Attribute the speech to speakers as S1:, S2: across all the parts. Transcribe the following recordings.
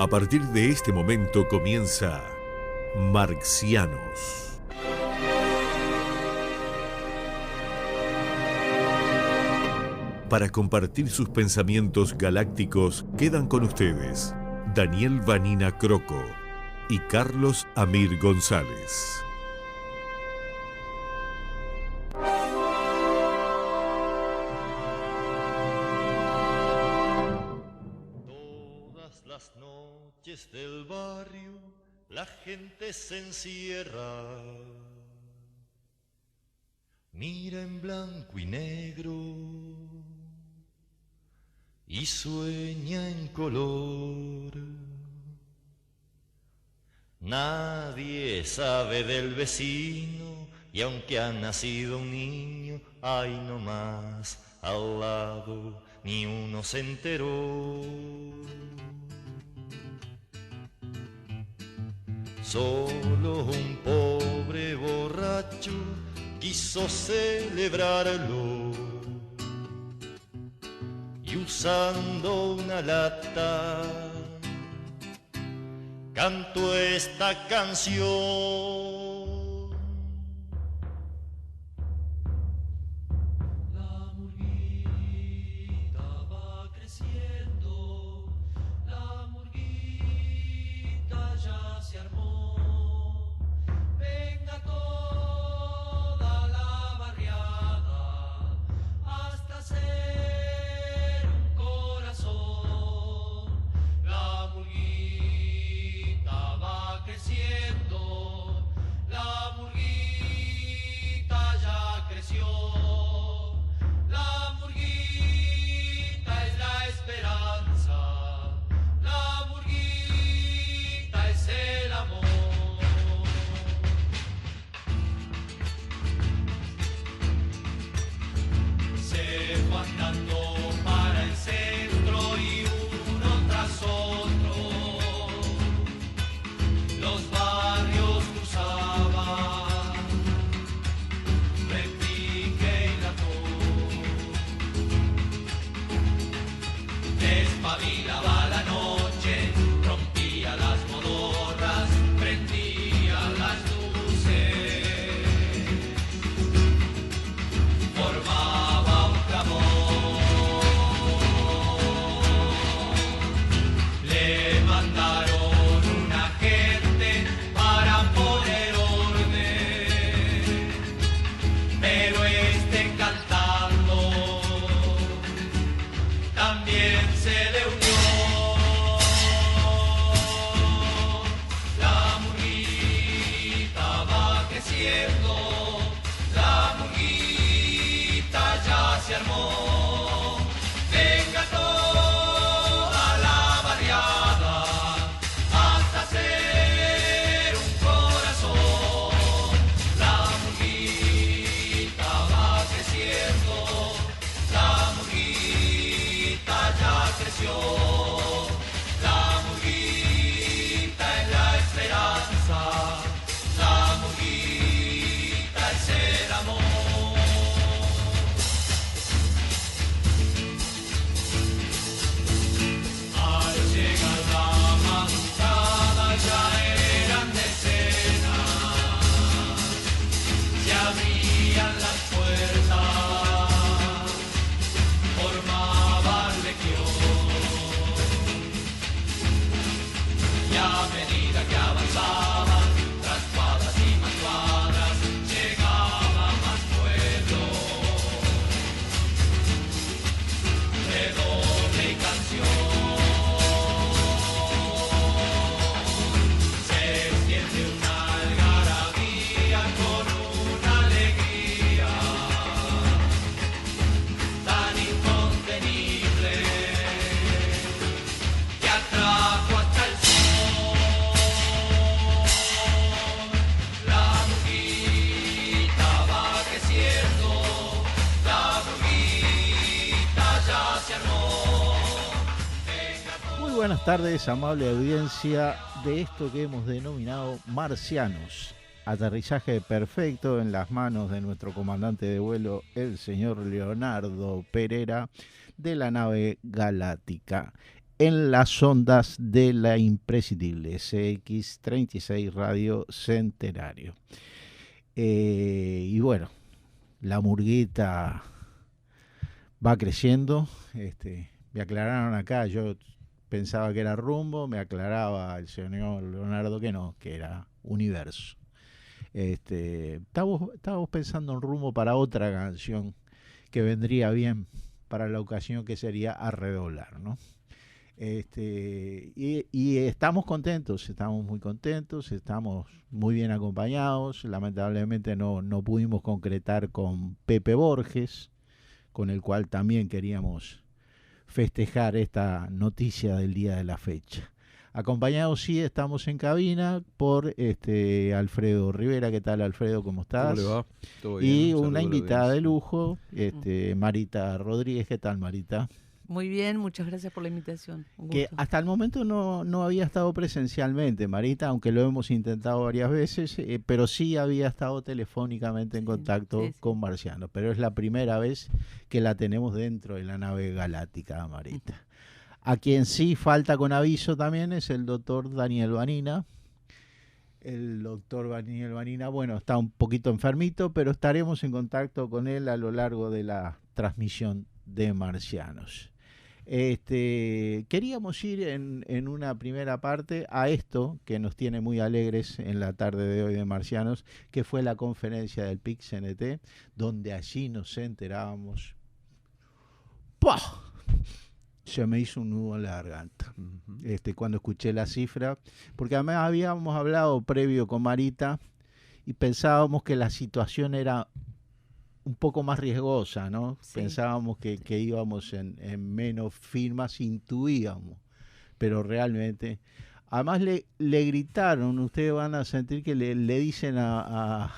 S1: A partir de este momento comienza Marxianos. Para compartir sus pensamientos galácticos quedan con ustedes Daniel Vanina Croco y Carlos Amir González.
S2: Todas las noches del barrio la gente se encierra, mira en blanco y negro y sueña en color. Nadie sabe del vecino y aunque ha nacido un niño, ay no más al lado ni uno se enteró. Solo un pobre borracho quiso celebrarlo y usando una lata canto esta canción. La murguita va creciendo, la murguita ya se armó. Venga toda la barriada hasta ser un corazón. La murguita va creciendo, la murguita ya creció. La murguita es la esperanza, la murguita es el amor. Se fue andando para el centro y uno tras otro los barrios cruzaban, Repique y Latón. Despabilaba la noche, rompía las modorras, prendía las luces, formaba un clamor. Le mandaron un agente para poner orden, pero este cantando también se le unió. La murguita va creciendo, la murguita ya se armó. Venga toda la barriada hasta ser un corazón. La murguita va creciendo, la murguita ya creció. La murguita es la esperanza, la murguita es el amor. Al llegar la madrugada ya eran decenas, se abrían las puertas, formaban legión, y a medida que avanzaban, tras cuadras y más cuadras, llegaba más pueblo, de doble canción. Se extiende una algarabía con una alegría tan incontenible que atrajo hasta el sol. La murguita va creciendo, la murguita ya se armó.
S3: Muy buenas tardes, amable audiencia de esto que hemos denominado Marxianos. Aterrizaje perfecto en las manos de nuestro comandante de vuelo, el señor Leonardo Pereira, de la nave Galáctica. en las ondas de la imprescindible CX36 Radio Centenario. Y bueno, la murguita va creciendo. Me aclararon acá, yo pensaba que era Rumbo, me aclaraba el señor Leonardo que no, que era Universo. Estábamos pensando en Rumbo para otra canción que vendría bien para la ocasión, que sería A Redoblar, ¿no? Y estamos contentos, estamos muy contentos, estamos muy bien acompañados. Lamentablemente no pudimos concretar con Pepe Borges, con el cual también queríamos festejar esta noticia del día de la fecha. Acompañados sí estamos en cabina por Alfredo Rivera. ¿Qué tal, Alfredo? ¿Cómo estás?
S4: ¿Cómo le va? ¿Todo bien?
S3: Y una invitada de lujo, Marita Rodríguez. ¿Qué tal, Marita?
S5: Muy bien, muchas gracias por la invitación.
S3: Que hasta el momento no había estado presencialmente, Marita, aunque lo hemos intentado varias veces, pero sí había estado telefónicamente en contacto con Marciano. Pero es la primera vez que la tenemos dentro de la nave galáctica, Marita. A quien sí falta con aviso también es el doctor Daniel Vanina. El doctor Daniel Vanina, bueno, está un poquito enfermito, pero estaremos en contacto con él a lo largo de la transmisión de Marcianos. Queríamos ir en una primera parte a esto que nos tiene muy alegres en la tarde de hoy de Marcianos, que fue la conferencia del PIC-CNT, donde allí nos enterábamos. ¡Pah! Se me hizo un nudo en la garganta cuando escuché la cifra, porque además habíamos hablado previo con Marita y pensábamos que la situación era un poco más riesgosa, ¿no? Sí. Pensábamos que íbamos en menos firmas, intuíamos, pero realmente, además le gritaron, ustedes van a sentir que le dicen a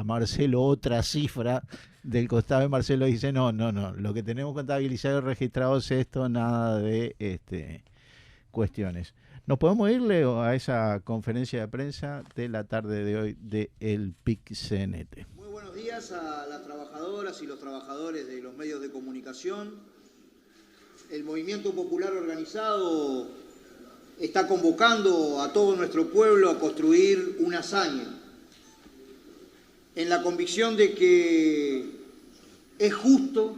S3: Marcelo otra cifra, del costado de Marcelo dice, no, lo que tenemos contabilizado y registrado es esto, nada de cuestiones. ¿Nos podemos irle a esa conferencia de prensa de la tarde de hoy de el PIC-CNT?
S6: Muy buenos días a las trabajadoras y los trabajadores de los medios de comunicación. El movimiento popular organizado está convocando a todo nuestro pueblo a construir una hazaña, en la convicción de que es justo,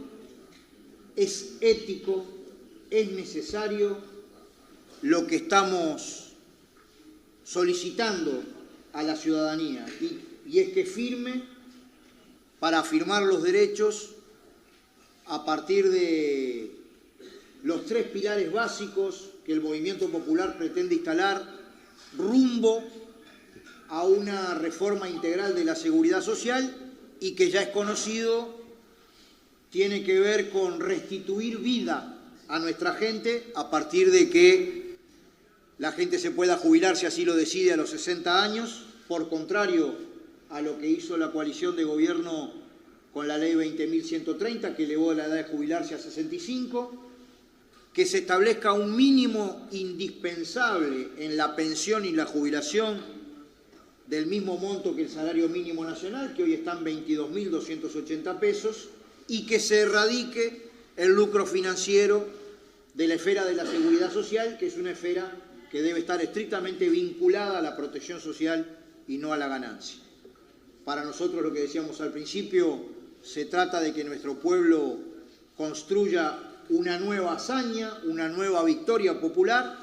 S6: es ético, es necesario lo que estamos solicitando a la ciudadanía, y es que firme para afirmar los derechos a partir de los 3 pilares básicos que el movimiento popular pretende instalar rumbo a una reforma integral de la seguridad social, y que ya es conocido, tiene que ver con restituir vida a nuestra gente a partir de que la gente se pueda jubilar, si así lo decide, a los 60 años, por contrario a lo que hizo la coalición de gobierno con la ley 20.130, que elevó la edad de jubilarse a 65, que se establezca un mínimo indispensable en la pensión y la jubilación del mismo monto que el salario mínimo nacional, que hoy está en 22.280 pesos, y que se erradique el lucro financiero de la esfera de la seguridad social, que es una esfera que debe estar estrictamente vinculada a la protección social y no a la ganancia. Para nosotros, lo que decíamos al principio, se trata de que nuestro pueblo construya una nueva hazaña, una nueva victoria popular,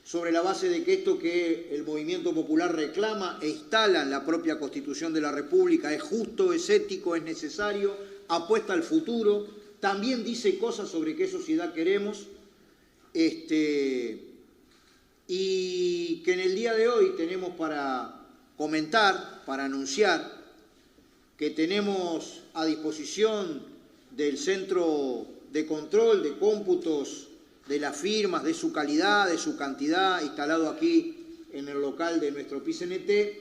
S6: sobre la base de que esto que el movimiento popular reclama e instala en la propia Constitución de la República es justo, es ético, es necesario, apuesta al futuro, también dice cosas sobre qué sociedad queremos, y que en el día de hoy tenemos para comentar, para anunciar, que tenemos a disposición del Centro de Control de Cómputos de las firmas, de su calidad, de su cantidad, instalado aquí en el local de nuestro PIC-CNT,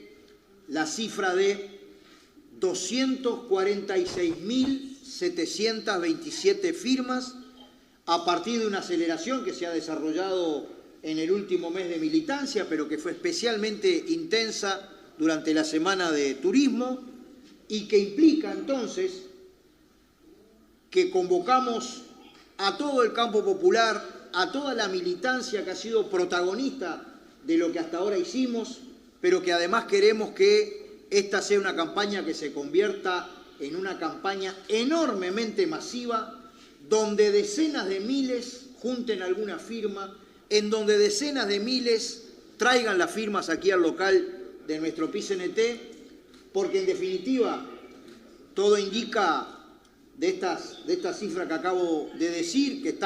S6: la cifra de 246.727 firmas, a partir de una aceleración que se ha desarrollado en el último mes de militancia, pero que fue especialmente intensa durante la semana de turismo, y que implica entonces que convocamos a todo el campo popular a toda la militancia que ha sido protagonista de lo que hasta ahora hicimos, pero que además queremos que esta sea una campaña que se convierta en una campaña enormemente masiva, donde decenas de miles junten alguna firma, en donde decenas de miles traigan las firmas aquí al local de nuestro PIT-CNT, porque en definitiva todo indica de estas cifras que acabo de decir, que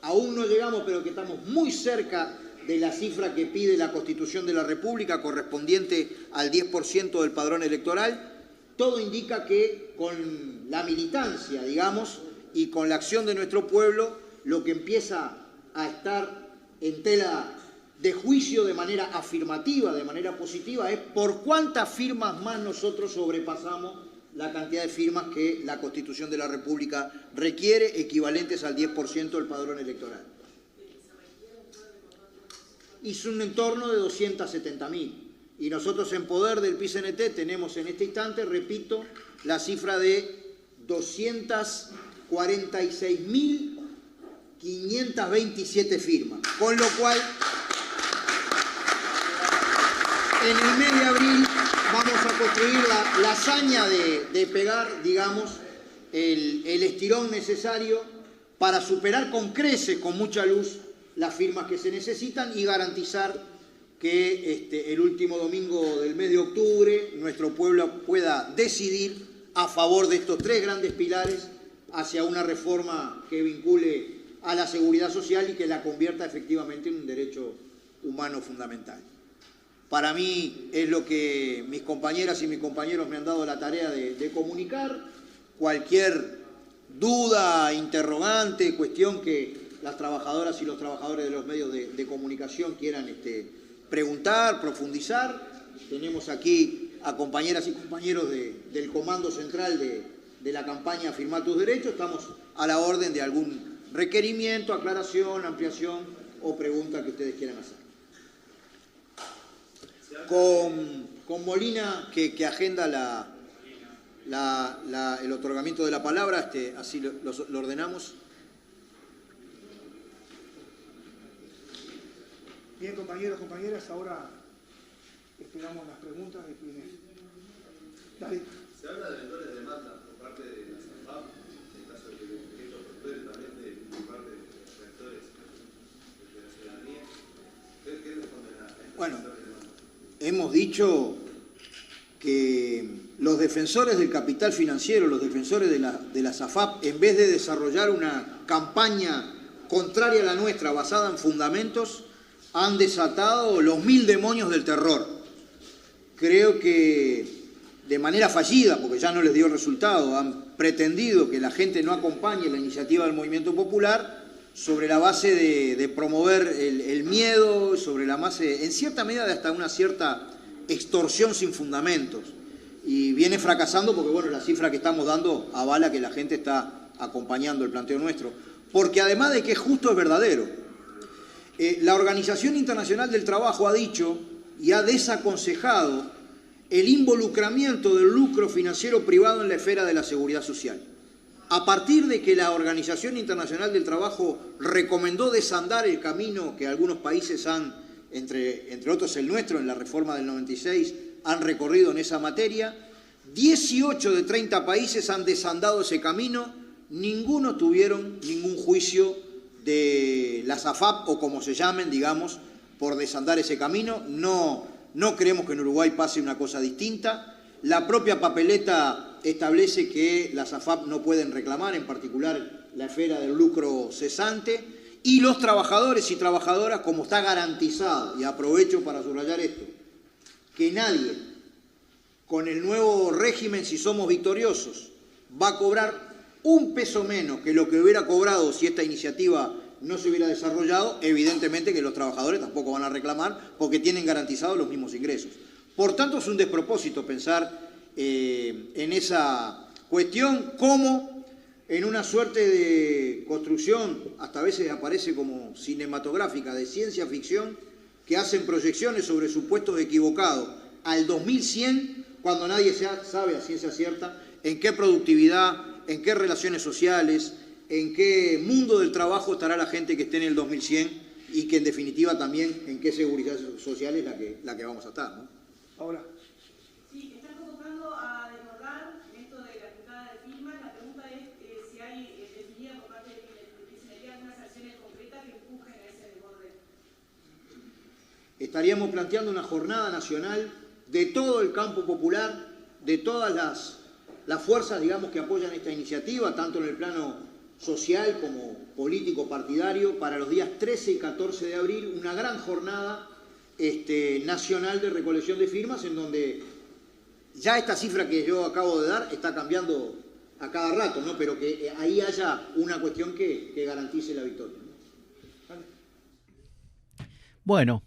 S6: aún no llegamos, pero que estamos muy cerca de la cifra que pide la Constitución de la República, correspondiente al 10% del padrón electoral. Todo indica que con la militancia, digamos, y con la acción de nuestro pueblo, lo que empieza a estar en tela de juicio de manera afirmativa, de manera positiva, es por cuántas firmas más nosotros sobrepasamos la cantidad de firmas que la Constitución de la República requiere, equivalentes al 10% del padrón electoral. Es un entorno de 270.000. Y nosotros en poder del PIT-CNT tenemos en este instante, repito, la cifra de 246.527 firmas. Con lo cual, en el mes de abril vamos a construir la hazaña de pegar, digamos, el estirón necesario para superar con creces, con mucha luz, las firmas que se necesitan y garantizar que el último domingo del mes de octubre nuestro pueblo pueda decidir a favor de estos tres grandes pilares hacia una reforma que vincule a la seguridad social y que la convierta efectivamente en un derecho humano fundamental. Para mí es lo que mis compañeras y mis compañeros me han dado la tarea de comunicar. Cualquier duda, interrogante, cuestión que las trabajadoras y los trabajadores de los medios de comunicación quieran preguntar, profundizar. Tenemos aquí a compañeras y compañeros del Comando Central de la campaña Firmá tus Derechos. Estamos a la orden de algún requerimiento, aclaración, ampliación o pregunta que ustedes quieran hacer. Con Molina, que agenda el otorgamiento de la palabra, así lo ordenamos.
S4: Bien, compañeros, compañeras, ahora esperamos las preguntas de quienes... Dale.
S7: Se habla de eventuales demandas por parte de la SAFAP, en caso de que esto prospere también por parte de los rectores de la ciudadanía. ¿Qué responden a estas
S6: Bueno,
S7: demandas?
S6: hemos dicho que los defensores del capital financiero, los defensores de la SAFAP, en vez de desarrollar una campaña contraria a la nuestra, basada en fundamentos, han desatado los 1000 demonios del terror. Creo que de manera fallida, porque ya no les dio resultado, han pretendido que la gente no acompañe la iniciativa del movimiento popular sobre la base de promover el miedo, sobre la base, en cierta medida, de hasta una cierta extorsión sin fundamentos. Y viene fracasando porque, bueno, la cifra que estamos dando avala que la gente está acompañando el planteo nuestro. Porque además de que es justo, es verdadero. La Organización Internacional del Trabajo ha dicho y ha desaconsejado el involucramiento del lucro financiero privado en la esfera de la seguridad social. A partir de que la Organización Internacional del Trabajo recomendó desandar el camino que algunos países han, entre otros el nuestro, en la reforma del 96, han recorrido en esa materia, 18 de 30 países han desandado ese camino, ninguno tuvieron ningún juicio de la SAFAP o como se llamen, digamos, por desandar ese camino. No creemos que en Uruguay pase una cosa distinta. La propia papeleta establece que las SAFAP no pueden reclamar, en particular la esfera del lucro cesante, y los trabajadores y trabajadoras, como está garantizado, y aprovecho para subrayar esto, que nadie con el nuevo régimen, si somos victoriosos, va a cobrar un peso menos que lo que hubiera cobrado si esta iniciativa no se hubiera desarrollado. Evidentemente que los trabajadores tampoco van a reclamar porque tienen garantizados los mismos ingresos. Por tanto, es un despropósito pensar en esa cuestión como en una suerte de construcción, hasta a veces aparece como cinematográfica, de ciencia ficción, que hacen proyecciones sobre supuestos equivocados al 2100, cuando nadie sabe a ciencia cierta en qué productividad, en qué relaciones sociales, en qué mundo del trabajo estará la gente que esté en el 2100 y que en definitiva también en qué seguridad social es la que vamos a estar, ¿no?
S4: Ahora,
S8: Sí, están convocando a desbordar esto de la juntada de firmas. La pregunta es si hay definida por parte de PICNT algunas acciones concretas que empujen a ese desborde.
S6: Estaríamos planteando una jornada nacional de todo el campo popular, de todas las fuerzas, digamos, que apoyan esta iniciativa, tanto en el plano social como político partidario, para los días 13 y 14 de abril, una gran jornada nacional de recolección de firmas, en donde ya esta cifra que yo acabo de dar está cambiando a cada rato, ¿no? Pero que ahí haya una cuestión que garantice la victoria, ¿no?
S3: Bueno,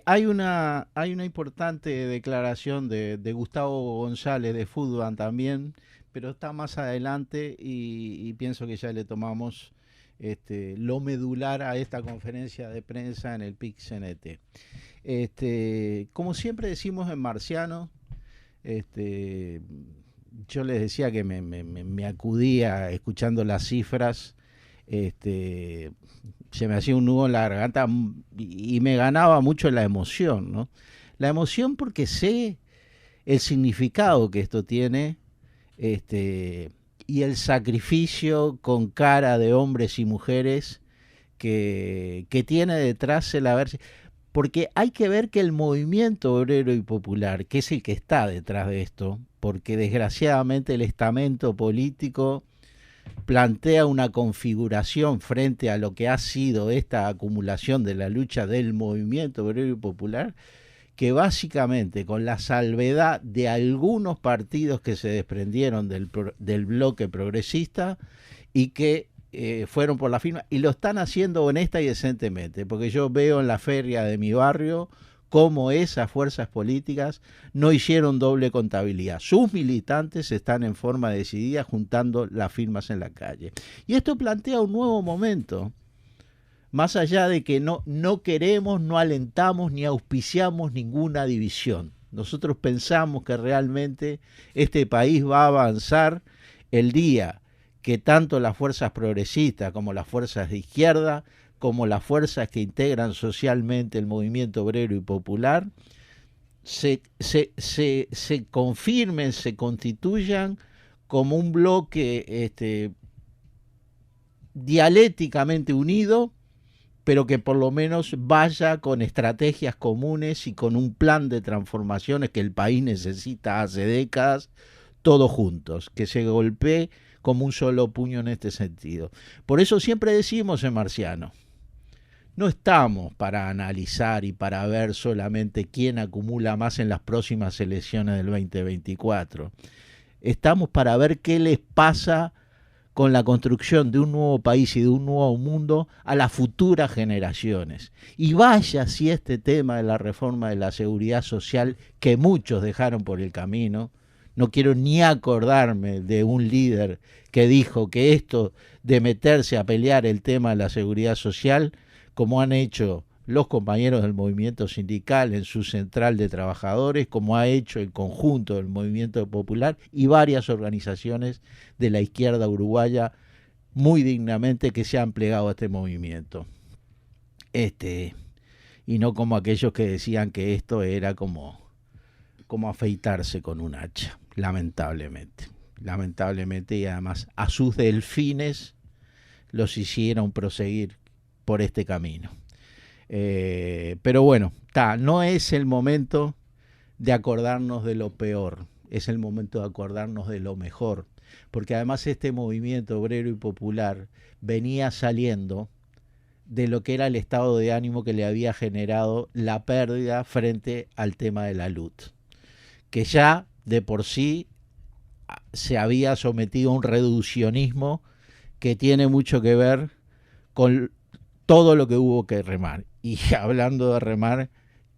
S3: hay una importante declaración de Gustavo González de Fútbol también, pero está más adelante y pienso que ya le tomamos lo medular a esta conferencia de prensa en el PIC-CNT. Como siempre decimos en Marciano, yo les decía que me acudía escuchando las cifras, se me hacía un nudo en la garganta y me ganaba mucho la emoción, ¿no? La emoción porque sé el significado que esto tiene, y el sacrificio con cara de hombres y mujeres que tiene detrás el haberse... Porque hay que ver que el movimiento obrero y popular, que es el que está detrás de esto, porque desgraciadamente el estamento político plantea una configuración frente a lo que ha sido esta acumulación de la lucha del movimiento obrero y popular, que básicamente, con la salvedad de algunos partidos que se desprendieron del bloque progresista y que fueron por la firma, y lo están haciendo honesta y decentemente, porque yo veo en la feria de mi barrio cómo esas fuerzas políticas no hicieron doble contabilidad. Sus militantes están en forma decidida juntando las firmas en la calle. Y esto plantea un nuevo momento, más allá de que no queremos, no alentamos ni auspiciamos ninguna división. Nosotros pensamos que realmente este país va a avanzar el día que tanto las fuerzas progresistas como las fuerzas de izquierda, como las fuerzas que integran socialmente el movimiento obrero y popular, se confirmen, se constituyan como un bloque dialécticamente unido, pero que por lo menos vaya con estrategias comunes y con un plan de transformaciones que el país necesita hace décadas, todos juntos, que se golpee como un solo puño en este sentido. Por eso siempre decimos en Marciano, no estamos para analizar y para ver solamente quién acumula más en las próximas elecciones del 2024. Estamos para ver qué les pasa con la construcción de un nuevo país y de un nuevo mundo a las futuras generaciones. Y vaya si este tema de la reforma de la seguridad social, que muchos dejaron por el camino, no quiero ni acordarme de un líder que dijo que esto de meterse a pelear el tema de la seguridad social, como han hecho los compañeros del movimiento sindical en su central de trabajadores, como ha hecho el conjunto del movimiento popular y varias organizaciones de la izquierda uruguaya muy dignamente que se han plegado a este movimiento. Y no como aquellos que decían que esto era como afeitarse con un hacha, lamentablemente, y además a sus delfines los hicieron proseguir por este camino. Pero bueno, no es el momento de acordarnos de lo peor, es el momento de acordarnos de lo mejor, porque además este movimiento obrero y popular venía saliendo de lo que era el estado de ánimo que le había generado la pérdida frente al tema de la LUT, que ya de por sí se había sometido a un reduccionismo que tiene mucho que ver con todo lo que hubo que remar. Y hablando de remar,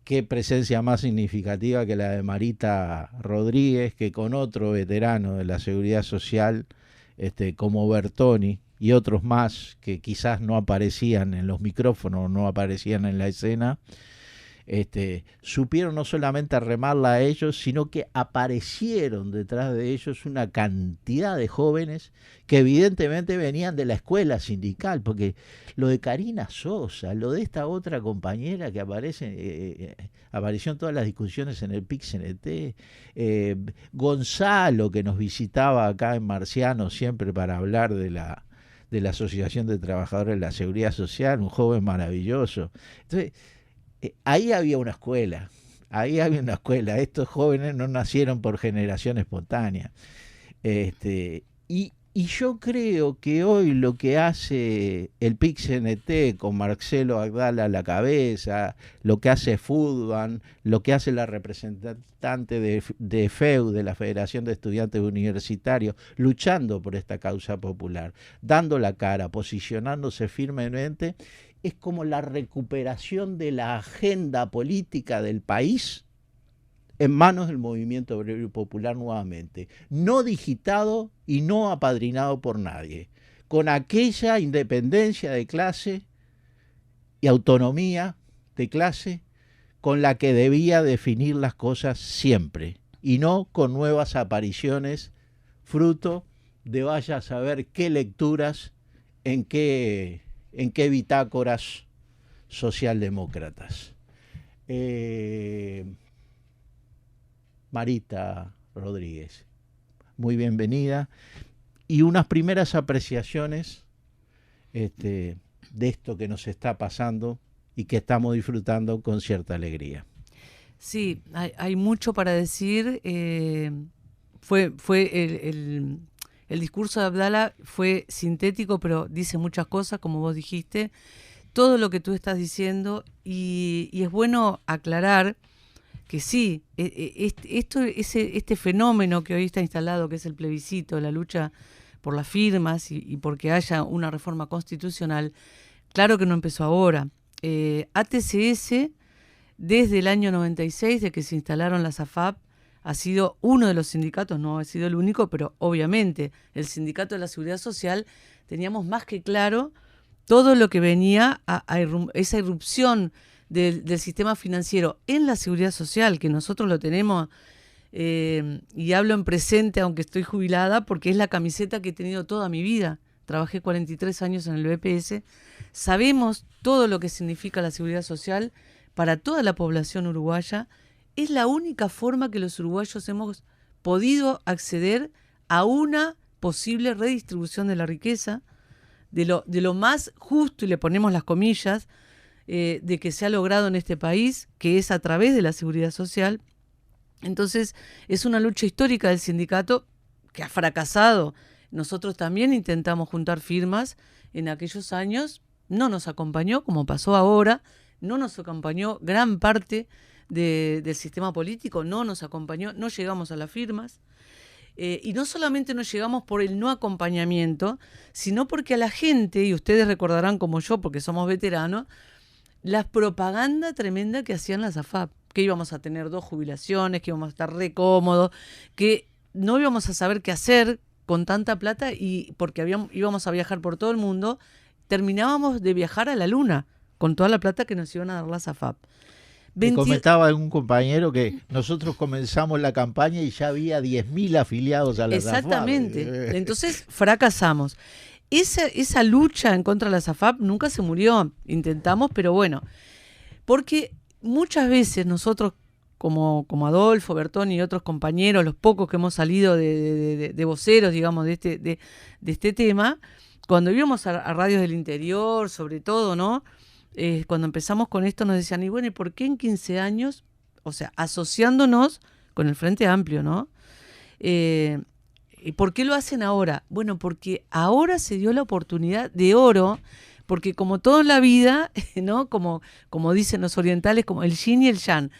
S3: qué presencia más significativa que la de Marita Rodríguez, que con otro veterano de la seguridad social, como Bertoni y otros más que quizás no aparecían en los micrófonos, no aparecían en la escena, supieron no solamente remarla a ellos, sino que aparecieron detrás de ellos una cantidad de jóvenes que evidentemente venían de la escuela sindical, porque lo de Karina Sosa, lo de esta otra compañera que apareció en todas las discusiones en el PIC-CNT, Gonzalo, que nos visitaba acá en Marciano siempre para hablar de la Asociación de Trabajadores de la Seguridad Social, un joven maravilloso. Entonces, ahí había una escuela, estos jóvenes no nacieron por generación espontánea. Y yo creo que hoy lo que hace el PIC-CNT con Marcelo Agdala a la cabeza, lo que hace Fudban, lo que hace la representante de FEU, de la Federación de Estudiantes Universitarios, luchando por esta causa popular, dando la cara, posicionándose firmemente, es como la recuperación de la agenda política del país en manos del movimiento obrero popular nuevamente, no digitado y no apadrinado por nadie, con aquella independencia de clase y autonomía de clase con la que debía definir las cosas siempre, y no con nuevas apariciones fruto de vaya a saber qué lecturas, en qué bitácoras socialdemócratas. Marita Rodríguez, muy bienvenida, y unas primeras apreciaciones de esto que nos está pasando y que estamos disfrutando con cierta alegría.
S5: Sí, hay mucho para decir. Fue el discurso de Abdala fue sintético, pero dice muchas cosas, como vos dijiste, todo lo que tú estás diciendo, y es bueno aclarar que sí, este fenómeno que hoy está instalado, que es el plebiscito, la lucha por las firmas y porque haya una reforma constitucional, claro que no empezó ahora. ATCS, desde el año 96, de que se instalaron las AFAP, ha sido uno de los sindicatos, no ha sido el único, pero obviamente el Sindicato de la Seguridad Social teníamos más que claro todo lo que venía a esa irrupción del sistema financiero en la seguridad social, que nosotros lo tenemos, y hablo en presente aunque estoy jubilada, porque es la camiseta que he tenido toda mi vida. Trabajé 43 años en el BPS, sabemos todo lo que significa la seguridad social para toda la población uruguaya. Es la única forma que los uruguayos hemos podido acceder a una posible redistribución de la riqueza, de lo más justo, y le ponemos las comillas, de que se ha logrado en este país, que es a través de la seguridad social. Entonces, es una lucha histórica del sindicato que ha fracasado. Nosotros también intentamos juntar firmas en aquellos años, no nos acompañó, como pasó ahora, no nos acompañó gran parte del sistema político, no nos acompañó, no llegamos a las firmas. Y no solamente no llegamos por el no acompañamiento, sino porque a la gente, y ustedes recordarán como yo, porque somos veteranos, la propaganda tremenda que hacían las AFAP, que íbamos a tener 2 jubilaciones, que íbamos a estar re cómodos, que no íbamos a saber qué hacer con tanta plata, y porque íbamos a viajar por todo el mundo, terminábamos de viajar a la luna con toda la plata que nos iban a dar las AFAP.
S3: Me comentaba algún compañero que nosotros comenzamos la campaña y ya había 10.000 afiliados a las AFAP.
S5: Exactamente. Entonces fracasamos. Esa lucha en contra de las AFAP nunca se murió. Intentamos, pero bueno. Porque muchas veces nosotros, como Adolfo, Bertoni y otros compañeros, los pocos que hemos salido de voceros, digamos, de este tema, cuando íbamos a radios del interior, sobre todo, ¿no? Cuando empezamos con esto nos decían, y bueno, ¿y por qué en 15 años? O sea, asociándonos con el Frente Amplio, ¿no? ¿Y por qué lo hacen ahora? Bueno, porque ahora se dio la oportunidad de oro, porque como toda la vida, ¿no? Como dicen los orientales, como el yin y el yang,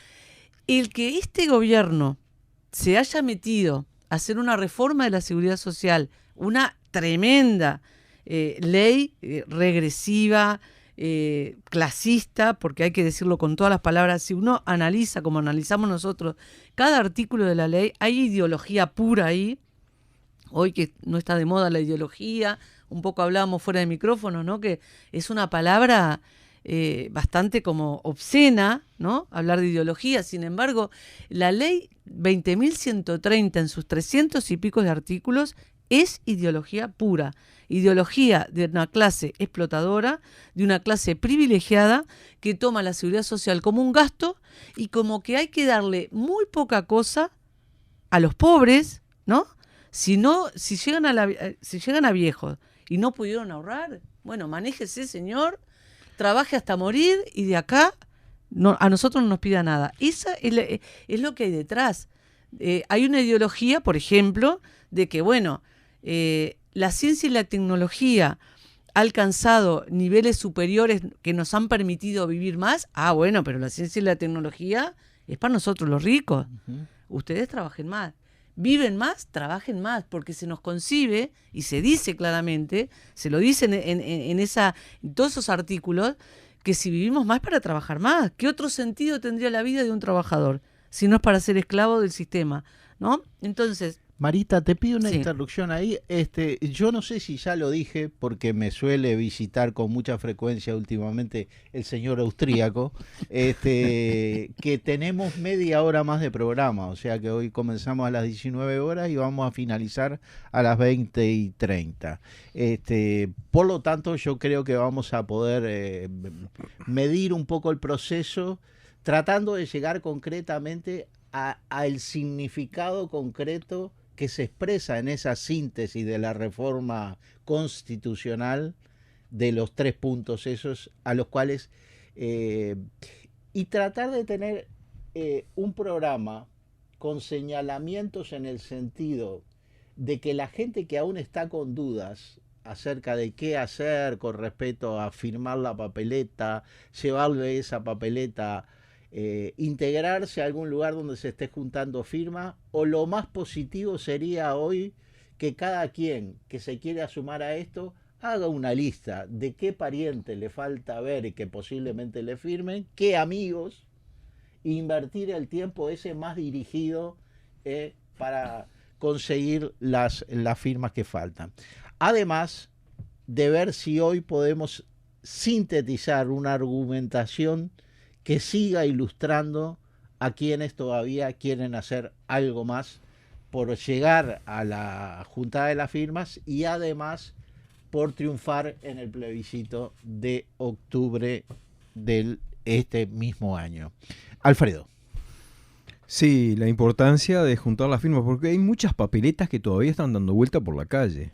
S5: el que este gobierno se haya metido a hacer una reforma de la seguridad social, una tremenda ley regresiva, clasista, porque hay que decirlo con todas las palabras, si uno analiza como analizamos nosotros cada artículo de la ley, hay ideología pura ahí. Hoy que no está de moda la ideología, un poco hablábamos fuera de micrófono, ¿no? Que es una palabra bastante como obscena, ¿no? Hablar de ideología. Sin embargo, la ley 20.130 en sus 300 y pico de artículos es ideología pura. Ideología de una clase explotadora, de una clase privilegiada que toma la seguridad social como un gasto y como que hay que darle muy poca cosa a los pobres, ¿no? Si llegan a viejos y no pudieron ahorrar, bueno, manéjese, señor, trabaje hasta morir y de acá a nosotros no nos pida nada. Esa es lo que hay detrás. Hay una ideología, por ejemplo, de que, bueno, la ciencia y la tecnología ha alcanzado niveles superiores que nos han permitido vivir más. Bueno, pero la ciencia y la tecnología es para nosotros los ricos. Uh-huh. Ustedes trabajen más. Viven más, trabajen más, porque se nos concibe, y se dice claramente, se lo dicen en todos esos artículos, que si vivimos más para trabajar más, ¿qué otro sentido tendría la vida de un trabajador si no es para ser esclavo del sistema, ¿no? Entonces,
S3: Marita, te pido una
S5: sí.
S3: interrupción ahí. Yo no sé si ya lo dije, porque me suele visitar con mucha frecuencia últimamente el señor austríaco, que tenemos media hora más de programa, o sea que hoy comenzamos a las 19 horas y vamos a finalizar a las 20:30. Por lo tanto, yo creo que vamos a poder medir un poco el proceso, tratando de llegar concretamente al significado concreto que se expresa en esa síntesis de la reforma constitucional de los 3 puntos esos a los cuales y tratar de tener un programa con señalamientos en el sentido de que la gente que aún está con dudas acerca de qué hacer con respecto a firmar la papeleta, llevarle esa papeleta, integrarse a algún lugar donde se esté juntando firmas, o lo más positivo sería hoy que cada quien que se quiera sumar a esto haga una lista de qué pariente le falta ver y que posiblemente le firmen, qué amigos, e invertir el tiempo ese más dirigido para conseguir las firmas que faltan. Además de ver si hoy podemos sintetizar una argumentación que siga ilustrando a quienes todavía quieren hacer algo más por llegar a la juntada de las firmas y además por triunfar en el plebiscito de octubre de este mismo año. Alfredo.
S9: Sí, la importancia de juntar las firmas, porque hay muchas papeletas que todavía están dando vuelta por la calle.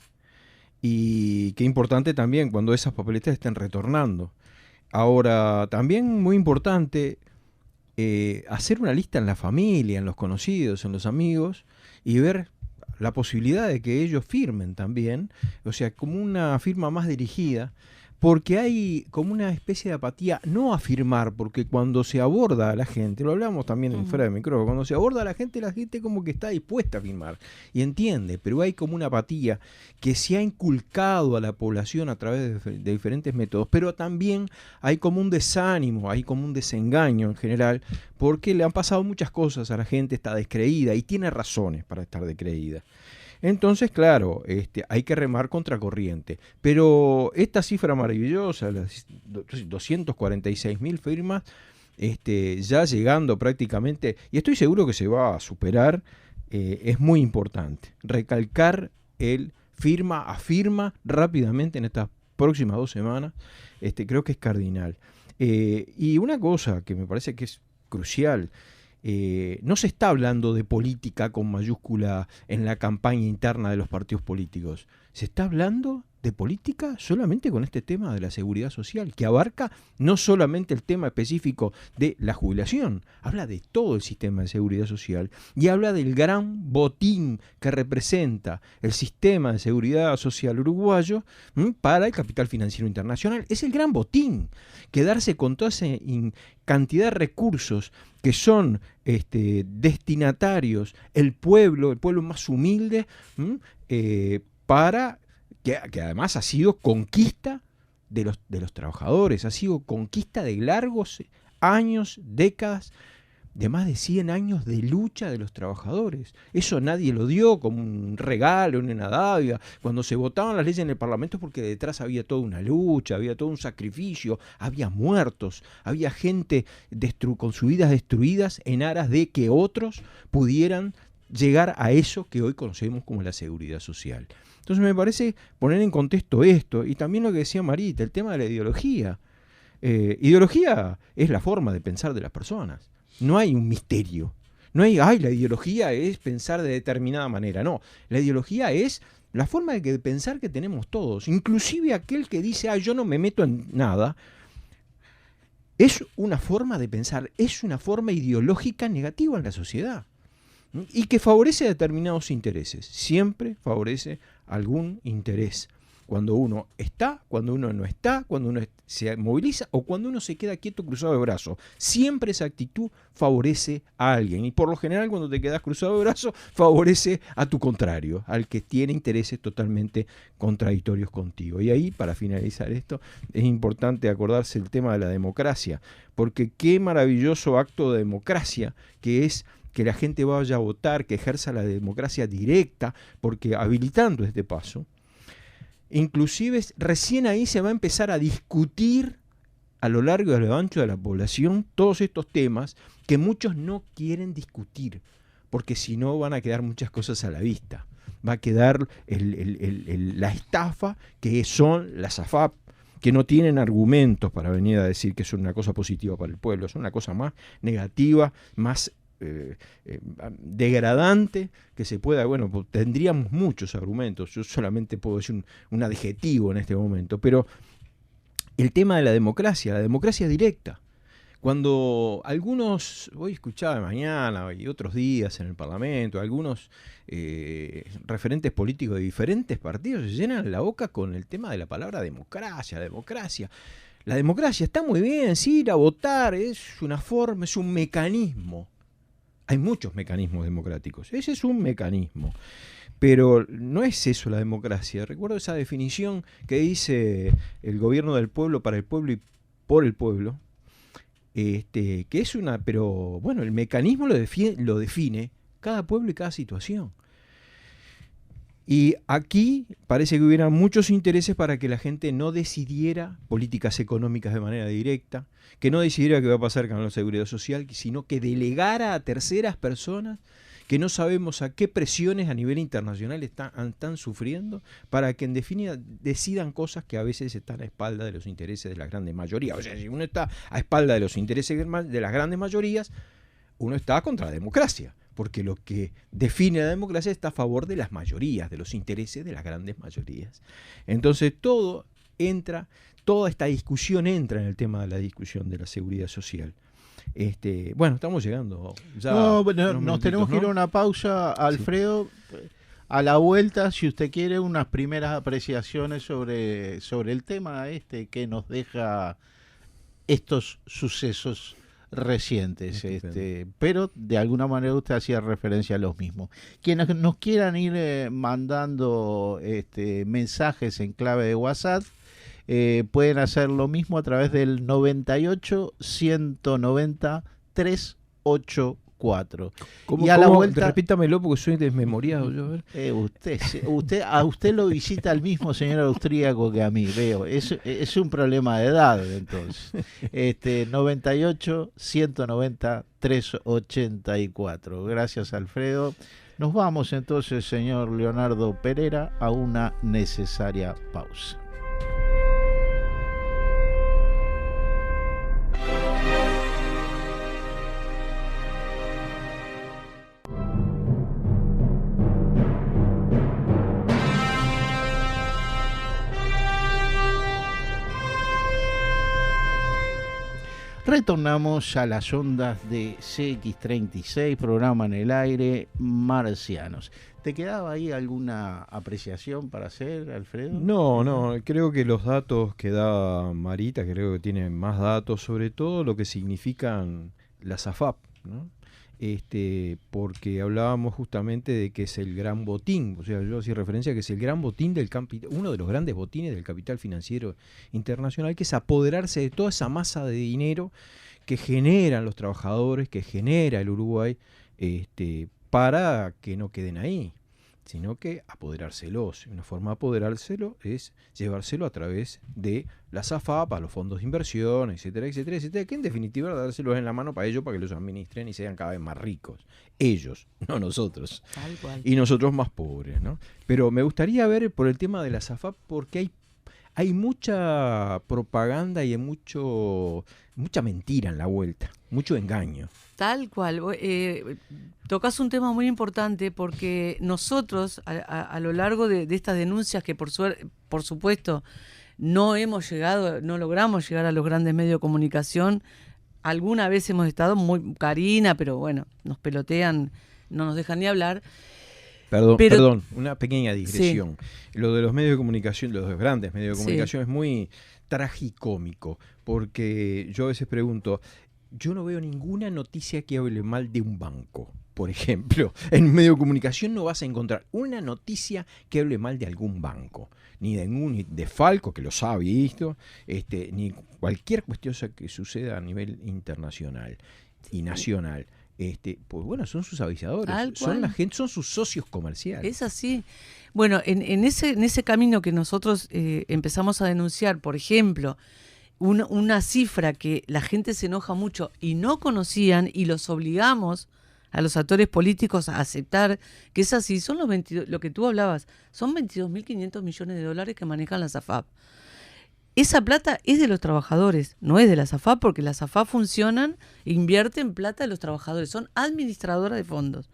S9: Y qué importante también cuando esas papeletas estén retornando. Ahora, también muy importante hacer una lista en la familia, en los conocidos, en los amigos, y ver la posibilidad de que ellos firmen también, o sea, como una firma más dirigida, porque hay como una especie de apatía, no a firmar, porque cuando se aborda a la gente, lo hablamos también en fuera de micrófono, cuando se aborda a la gente como que está dispuesta a firmar y entiende, pero hay como una apatía que se ha inculcado a la población a través de diferentes métodos, pero también hay como un desánimo, hay como un desengaño en general, porque le han pasado muchas cosas a la gente, está descreída y tiene razones para estar descreída. Entonces, claro, hay que remar contracorriente. Pero esta cifra maravillosa, las 246.000 firmas, ya llegando prácticamente, y estoy seguro que se va a superar, es muy importante. Recalcar el firma a firma rápidamente en estas próximas 2 semanas, creo que es cardinal. Y una cosa que me parece que es crucial, no se está hablando de política con mayúscula en la campaña interna de los partidos políticos. Se está hablando de política solamente con este tema de la seguridad social, que abarca no solamente el tema específico de la jubilación, habla de todo el sistema de seguridad social y habla del gran botín que representa el sistema de seguridad social uruguayo para el capital financiero internacional. Es el gran botín, quedarse con toda esa cantidad de recursos que son destinatarios, el pueblo más humilde, para que además ha sido conquista de los trabajadores, ha sido conquista de largos años, décadas, de más de 100 años de lucha de los trabajadores. Eso nadie lo dio como un regalo, una dádiva. Cuando se votaban las leyes en el Parlamento, porque detrás había toda una lucha, había todo un sacrificio, había muertos, había gente con sus vidas destruidas en aras de que otros pudieran llegar a eso que hoy conocemos como la seguridad social. Entonces me parece poner en contexto esto, y también lo que decía Marita, el tema de la ideología. Ideología es la forma de pensar de las personas. No hay un misterio. No hay, la ideología es pensar de determinada manera. No, la ideología es la forma de pensar que tenemos todos. Inclusive aquel que dice, yo no me meto en nada, es una forma de pensar, es una forma ideológica negativa en la sociedad. Y que favorece determinados intereses. Siempre favorece algún interés. Cuando uno está, cuando uno no está, cuando uno se moviliza o cuando uno se queda quieto cruzado de brazos. Siempre esa actitud favorece a alguien. Y por lo general cuando te quedas cruzado de brazos favorece a tu contrario, al que tiene intereses totalmente contradictorios contigo. Y ahí, para finalizar esto, es importante acordarse el tema de la democracia. Porque qué maravilloso acto de democracia que es que la gente vaya a votar, que ejerza la democracia directa, porque habilitando este paso, inclusive recién ahí se va a empezar a discutir a lo largo y a lo ancho de la población todos estos temas que muchos no quieren discutir, porque si no van a quedar muchas cosas a la vista. Va a quedar la estafa que son las AFAP, que no tienen argumentos para venir a decir que es una cosa positiva para el pueblo, es una cosa más negativa, más degradante que se pueda. Bueno, pues tendríamos muchos argumentos, yo solamente puedo decir un adjetivo en este momento, pero el tema de la democracia directa, cuando algunos, hoy escuchaba escuchar y otros días en el Parlamento, algunos referentes políticos de diferentes partidos se llenan la boca con el tema de la palabra democracia. La democracia está muy bien, sí, ir a votar es una forma, es un mecanismo. Hay muchos mecanismos democráticos, ese es un mecanismo, pero no es eso la democracia. Recuerdo esa definición que dice el gobierno del pueblo, para el pueblo y por el pueblo, que es pero bueno, el mecanismo lo define cada pueblo y cada situación. Y aquí parece que hubiera muchos intereses para que la gente no decidiera políticas económicas de manera directa, que no decidiera qué va a pasar con la seguridad social, sino que delegara a terceras personas que no sabemos a qué presiones a nivel internacional están sufriendo, para que en definitiva decidan cosas que a veces están a espalda de los intereses de las grandes mayorías. O sea, si uno está a espalda de los intereses de las grandes mayorías, uno está contra la democracia. Porque lo que define la democracia está a favor de las mayorías, de los intereses de las grandes mayorías. Entonces toda esta discusión entra en el tema de la discusión de la seguridad social. Bueno, estamos llegando ya.
S3: Nos tenemos que ir a una pausa, Alfredo. Sí. A la vuelta, si usted quiere, unas primeras apreciaciones sobre el tema que nos deja estos sucesos recientes, pero de alguna manera usted hacía referencia a los mismos. Quienes nos quieran ir mandando mensajes en clave de WhatsApp, pueden hacer lo mismo a través del 98 190 384. Y a la vuelta,
S9: repítamelo porque soy desmemoriado.
S3: A usted lo visita el mismo señor austríaco que a mí, veo. Es un problema de edad, entonces. 98 190 384. Gracias, Alfredo. Nos vamos entonces, señor Leonardo Pereira, a una necesaria pausa. Retornamos a las ondas de CX36, programa en el aire, Marcianos. ¿Te quedaba ahí alguna apreciación para hacer, Alfredo?
S9: No, creo que los datos que da Marita, creo que tiene más datos, sobre todo lo que significan las AFAP, ¿no? Porque hablábamos justamente de que es el gran botín, o sea, yo hacía referencia a que es el gran botín uno de los grandes botines del capital financiero internacional, que es apoderarse de toda esa masa de dinero que generan los trabajadores, que genera el Uruguay, para que no queden ahí, sino que apoderárselos. Una forma de apoderárselo es llevárselo a través de las AFAP, a los fondos de inversión, etcétera, etcétera, etcétera, que en definitiva dárselos en la mano para ellos, para que los administren y sean cada vez más ricos. Ellos, no nosotros.
S5: Tal cual.
S9: Y nosotros más pobres, ¿no? Pero me gustaría ver por el tema de las AFAP, porque hay mucha propaganda y hay mucha mentira en la vuelta, mucho engaño.
S5: Tal cual. Tocas un tema muy importante porque nosotros a lo largo de estas denuncias que por supuesto no logramos llegar a los grandes medios de comunicación. Alguna vez hemos estado muy Karina, pero bueno, nos pelotean, no nos dejan ni hablar.
S9: Perdón, una pequeña digresión. Sí. Lo de los medios de comunicación, los grandes medios de comunicación, es muy tragicómico, porque yo a veces pregunto, yo no veo ninguna noticia que hable mal de un banco, por ejemplo. En un medio de comunicación no vas a encontrar una noticia que hable mal de algún banco, ni de Falco, que los ha visto, ni cualquier cuestión que suceda a nivel internacional y nacional. Pues bueno, son sus avisadores, son la gente, son sus socios comerciales.
S5: Es así. Bueno, en ese camino que nosotros empezamos a denunciar, por ejemplo, una cifra que la gente se enoja mucho y no conocían, y los obligamos a los actores políticos a aceptar que es así, son lo que tú hablabas, son 22.500 millones de dólares que manejan las AFAP. Esa plata es de los trabajadores, no es de las AFAP, porque las AFAP funcionan, invierten plata de los trabajadores, son administradoras de fondos.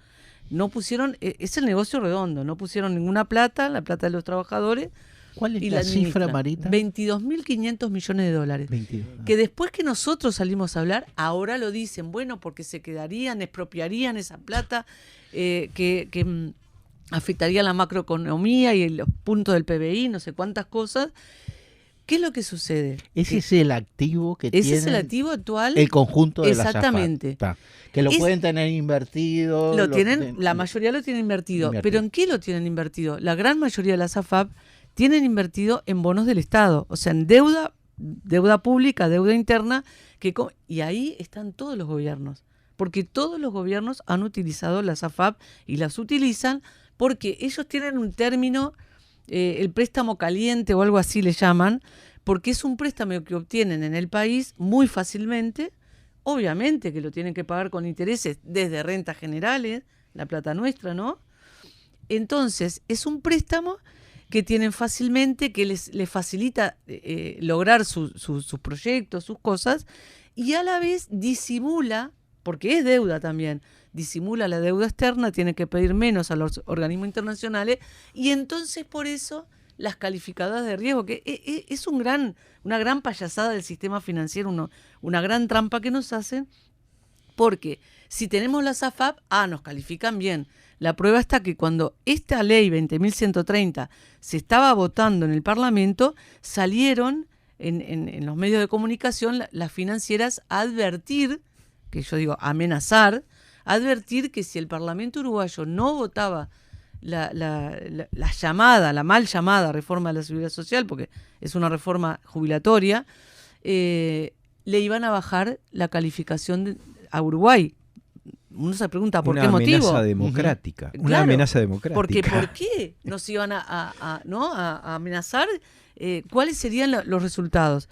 S5: No pusieron, es el negocio redondo, no pusieron ninguna plata, la plata de los trabajadores.
S3: ¿Cuál es la cifra, Marita?
S5: 22.500 millones de dólares. 22. Que después que nosotros salimos a hablar, ahora lo dicen, bueno, porque se quedarían, expropiarían esa plata, que afectaría la macroeconomía y los puntos del PBI, no sé cuántas cosas. ¿Qué es lo que sucede?
S3: Ese es el activo que tiene.
S5: Ese es el activo actual.
S3: El conjunto de
S5: exactamente.
S3: las AFAP. Que lo pueden tener invertido.
S5: La mayoría lo tienen invertido. ¿Pero en qué lo tienen invertido? La gran mayoría de las AFAP tienen invertido en bonos del Estado, o sea, en deuda pública, deuda interna, y ahí están todos los gobiernos, porque todos los gobiernos han utilizado las AFAP y las utilizan porque ellos tienen un término, el préstamo caliente o algo así le llaman, porque es un préstamo que obtienen en el país muy fácilmente, obviamente que lo tienen que pagar con intereses desde rentas generales, la plata nuestra, ¿no? Entonces, es un préstamo que tienen fácilmente, que les facilita lograr sus proyectos, sus cosas, y a la vez disimula, porque es deuda también, disimula la deuda externa, tiene que pedir menos a los organismos internacionales, y entonces por eso las calificadoras de riesgo, que es una gran payasada del sistema financiero, una gran trampa que nos hacen, porque si tenemos las AFAP, nos califican bien. La prueba está que cuando esta ley 20.130 se estaba votando en el Parlamento, salieron en los medios de comunicación las financieras a advertir, que yo digo amenazar, advertir que si el Parlamento uruguayo no votaba la mal llamada reforma de la Seguridad Social, porque es una reforma jubilatoria, le iban a bajar la calificación a Uruguay. Uno se pregunta ¿por qué motivo?
S9: Una amenaza democrática.
S5: Claro,
S9: una amenaza democrática.
S5: Porque ¿por qué nos iban a amenazar? ¿Cuáles serían los resultados?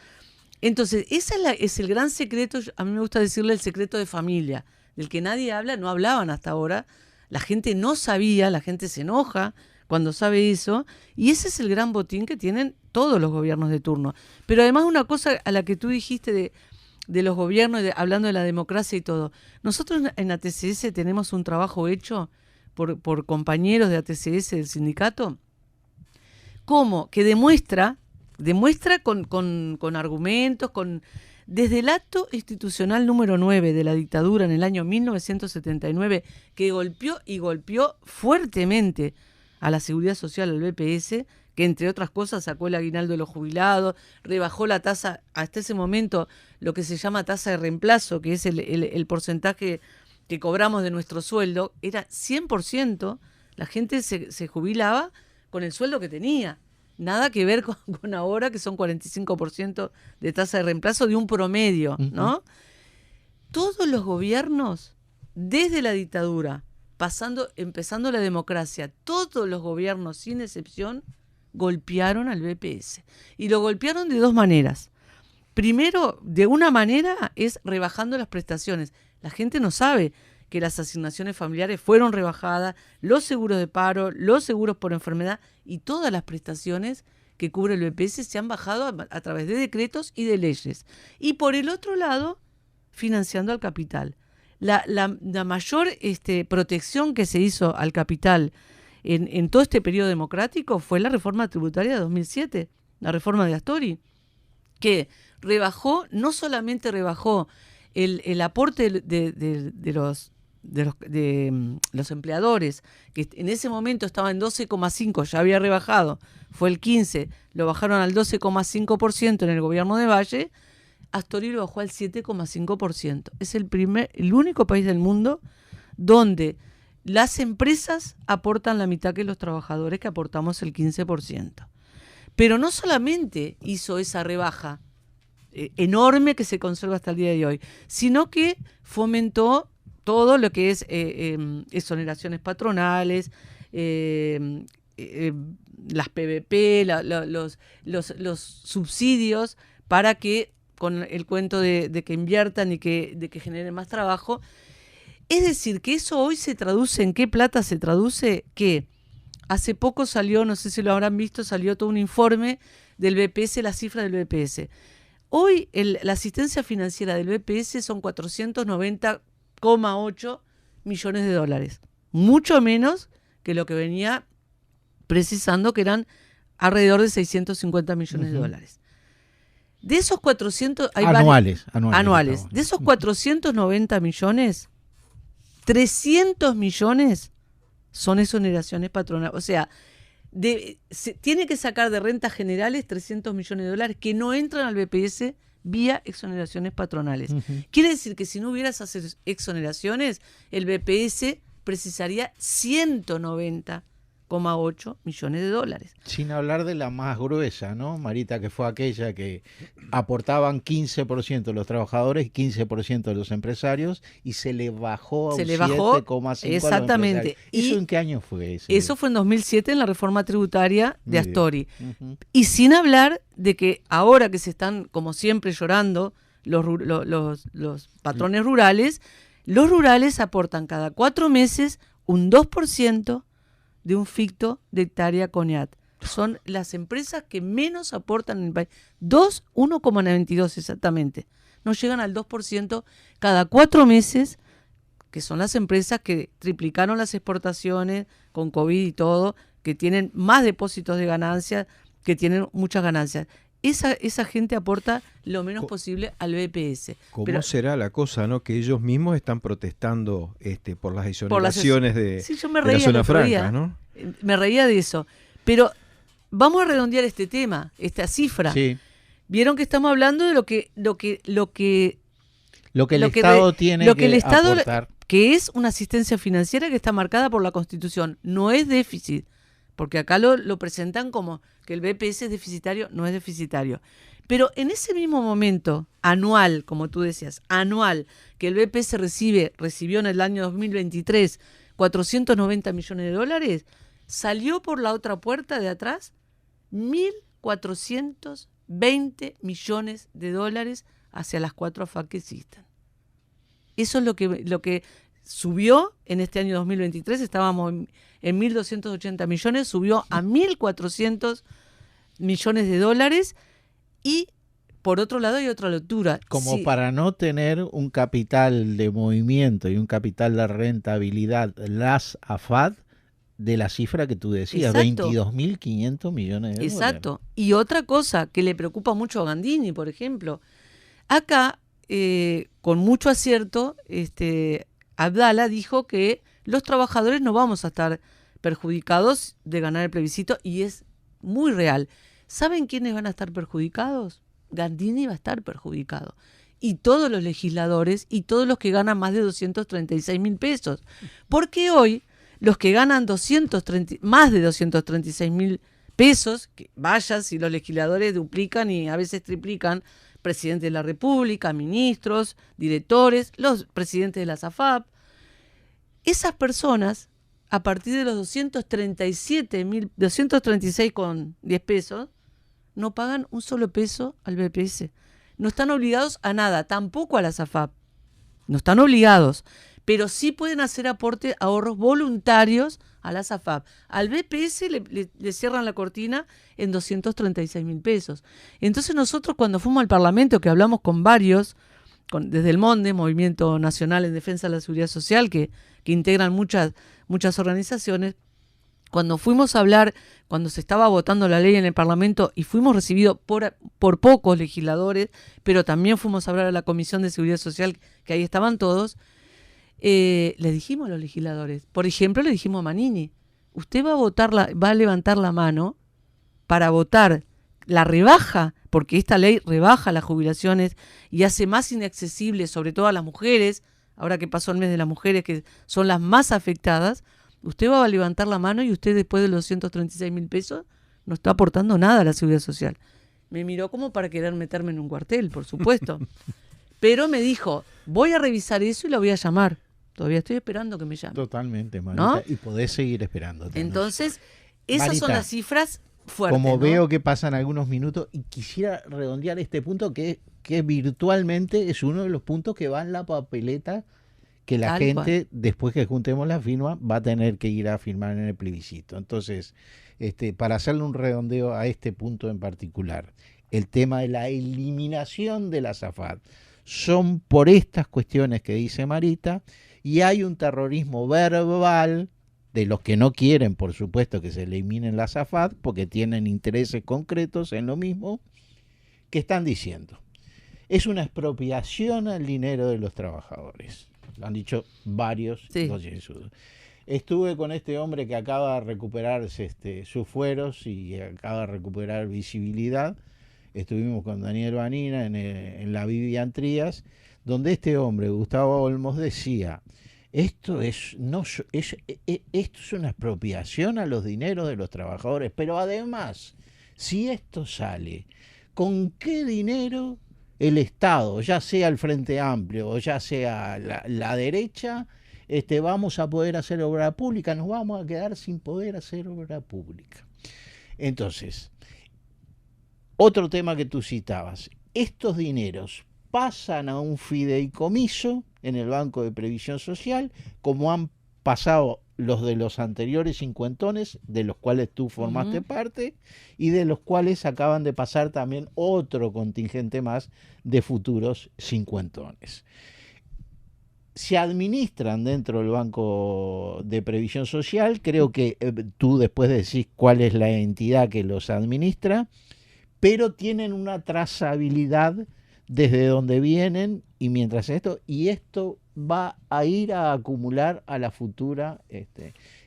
S5: Entonces, ese es el gran secreto, a mí me gusta decirle el secreto de familia, del que nadie habla, no hablaban hasta ahora, la gente no sabía, la gente se enoja cuando sabe eso, y ese es el gran botín que tienen todos los gobiernos de turno. Pero además una cosa a la que tú dijiste de los gobiernos, hablando de la democracia y todo. Con en ATCS tenemos un trabajo hecho por compañeros de ATCS del sindicato, como que demuestra con argumentos, desde el acto institucional número 9 de la dictadura en el año 1979, que golpeó fuertemente a la Seguridad Social, al BPS, que entre otras cosas sacó el aguinaldo de los jubilados, rebajó la tasa, hasta ese momento, lo que se llama tasa de reemplazo, que es el porcentaje que cobramos de nuestro sueldo, era 100%, la gente se jubilaba con el sueldo que tenía. Nada que ver con ahora, que son 45% de tasa de reemplazo de un promedio, ¿no? todos los gobiernos, desde la dictadura, empezando la democracia, todos los gobiernos, sin excepción, golpearon al BPS. Y lo golpearon de dos maneras. Primero, de una manera es rebajando las prestaciones. La gente no sabe que las asignaciones familiares fueron rebajadas, los seguros de paro, los seguros por enfermedad y todas las prestaciones que cubre el BPS se han bajado a través de decretos y de leyes. Y por el otro lado, financiando al capital. La mayor protección que se hizo al capital en todo este periodo democrático fue la reforma tributaria de 2007, la reforma de Astori, que no solamente rebajó el aporte de los empleadores, que en ese momento estaba en 12,5, ya había rebajado, fue el 15, lo bajaron al 12,5% en el gobierno de Valle. Astori lo bajó al 7,5%. Es el único país del mundo donde las empresas aportan la mitad que los trabajadores, que aportamos el 15%. Pero no solamente hizo esa rebaja enorme que se conserva hasta el día de hoy, sino que fomentó todo lo que es exoneraciones patronales, las PVP, los subsidios para que, con el cuento de que inviertan y de que generen más trabajo. Es decir, que eso hoy se traduce, ¿en qué plata se traduce? Que hace poco salió, no sé si lo habrán visto, salió todo un informe del BPS, la cifra del BPS. Hoy la asistencia financiera del BPS son 490,8 millones de dólares. Mucho menos que lo que venía precisando, que eran alrededor de 650 millones de dólares. De esos 400...
S3: Anuales.
S5: De esos 490 millones, 300 millones son exoneraciones patronales. O sea, se tiene que sacar de rentas generales 300 millones de dólares que no entran al BPS vía exoneraciones patronales. Quiere decir que si no hubiera esas exoneraciones, el BPS precisaría 190,8 millones de dólares.
S3: Sin hablar de la más gruesa, ¿no, Marita? Que fue aquella que aportaban 15% los trabajadores y 15% los empresarios, y se le bajó a un 7,5%.
S5: Exactamente.
S3: ¿Eso en qué año fue eso?
S5: Eso fue en 2007 en la reforma tributaria de Astori. Y sin hablar de que ahora que se están, como siempre, llorando los patrones rurales, los rurales aportan cada 4 meses un 2% de un ficto de hectárea CONEAT. Son las empresas que menos aportan en el país. 1,92 exactamente. No llegan al 2% cada 4 meses, que son las empresas que triplicaron las exportaciones con COVID y todo, que tienen más depósitos de ganancias, que tienen muchas ganancias. Esa gente aporta lo menos posible al BPS.
S9: ¿Cómo será la cosa, no? Que ellos mismos están protestando por las exoneraciones de la zona franca, ¿no?
S5: Me reía de eso. Pero vamos a redondear este tema, esta cifra.
S3: Sí.
S5: Vieron que estamos hablando de lo que
S3: el Estado tiene que aportar.
S5: Que es una asistencia financiera que está marcada por la Constitución. No es déficit. Porque acá lo presentan como que el BPS es deficitario, no es deficitario. Pero en ese mismo momento, anual, como tú decías, anual, que el BPS recibió en el año 2023 490 millones de dólares, salió por la otra puerta de atrás 1.420 millones de dólares hacia las 4 AFAC que existen. Eso es lo que subió en este año 2023, estábamos en 1.280 millones, subió a 1.400 millones de dólares. Y por otro lado hay otra lectura.
S3: Como para no tener un capital de movimiento y un capital de rentabilidad, las AFAD, de la cifra que tú decías, 22.500 millones de dólares.
S5: Exacto. Y otra cosa que le preocupa mucho a Gandini, por ejemplo, acá, con mucho acierto, Abdala dijo que los trabajadores no vamos a estar perjudicados de ganar el plebiscito, y es muy real. ¿Saben quiénes van a estar perjudicados? Gandini va a estar perjudicado. Y todos los legisladores y todos los que ganan más de 236.000 pesos. Porque hoy los que ganan más de 236.000 pesos, que vaya si los legisladores duplican y a veces triplican, presidente de la República, ministros, directores, los presidentes de la SAFAP. Esas personas, a partir de los 236,10 pesos, no pagan un solo peso al BPS. No están obligados a nada, tampoco a la SAFAP. No están obligados, pero sí pueden hacer aporte ahorros voluntarios a la SAFAP. Al BPS le cierran la cortina en 236.000 pesos. Entonces nosotros cuando fuimos al Parlamento, que hablamos con varios, desde el MONDE, Movimiento Nacional en Defensa de la Seguridad Social, que integran muchas organizaciones, cuando fuimos a hablar, cuando se estaba votando la ley en el Parlamento y fuimos recibidos por pocos legisladores, pero también fuimos a hablar a la Comisión de Seguridad Social, que ahí estaban todos, le dijimos a los legisladores, por ejemplo, le dijimos a Manini, usted va a levantar la mano para votar la rebaja, porque esta ley rebaja las jubilaciones y hace más inaccesible, sobre todo a las mujeres, ahora que pasó el mes de las mujeres, que son las más afectadas. Usted va a levantar la mano y usted después de los 236.000 pesos no está aportando nada a la Seguridad Social. Me miró como para querer meterme en un cuartel, por supuesto. Pero me dijo, voy a revisar eso y la voy a llamar. Todavía estoy esperando que me llame.
S3: Totalmente, Marita. ¿No? Y podés seguir esperando.
S5: Entonces, esas
S3: Marita,
S5: son las cifras fuertes.
S3: Como
S5: ¿no?
S3: veo que pasan algunos minutos, y quisiera redondear este punto que virtualmente es uno de los puntos que va en la papeleta que la gente, después que juntemos la firma, va a tener que ir a firmar en el plebiscito. Entonces, para hacerle un redondeo a este punto en particular, el tema de la eliminación de la SAFAP, son por estas cuestiones que dice Marita, y hay un terrorismo verbal de los que no quieren, por supuesto, que se eliminen la SAFAP, porque tienen intereses concretos en lo mismo, que están diciendo. Es una expropiación al dinero de los trabajadores. Lo han dicho varios.
S5: Sí.
S3: Estuve con este hombre que acaba de recuperar sus fueros y acaba de recuperar visibilidad. Estuvimos con Daniel Vanina en la Vivian Trías, donde este hombre, Gustavo Olmos, decía, esto es una expropiación a los dineros de los trabajadores, pero además, si esto sale, ¿con qué dinero el Estado, ya sea el Frente Amplio o ya sea la derecha, vamos a poder hacer obra pública? Nos vamos a quedar sin poder hacer obra pública. Entonces, otro tema que tú citabas, estos dineros pasan a un fideicomiso en el Banco de Previsión Social, como han pasado los de los anteriores cincuentones, de los cuales tú formaste parte, y de los cuales acaban de pasar también otro contingente más de futuros cincuentones. Se administran dentro del Banco de Previsión Social, creo que tú después decís cuál es la entidad que los administra, pero tienen una trazabilidad desde donde vienen y mientras esto va a ir a acumular a la futura.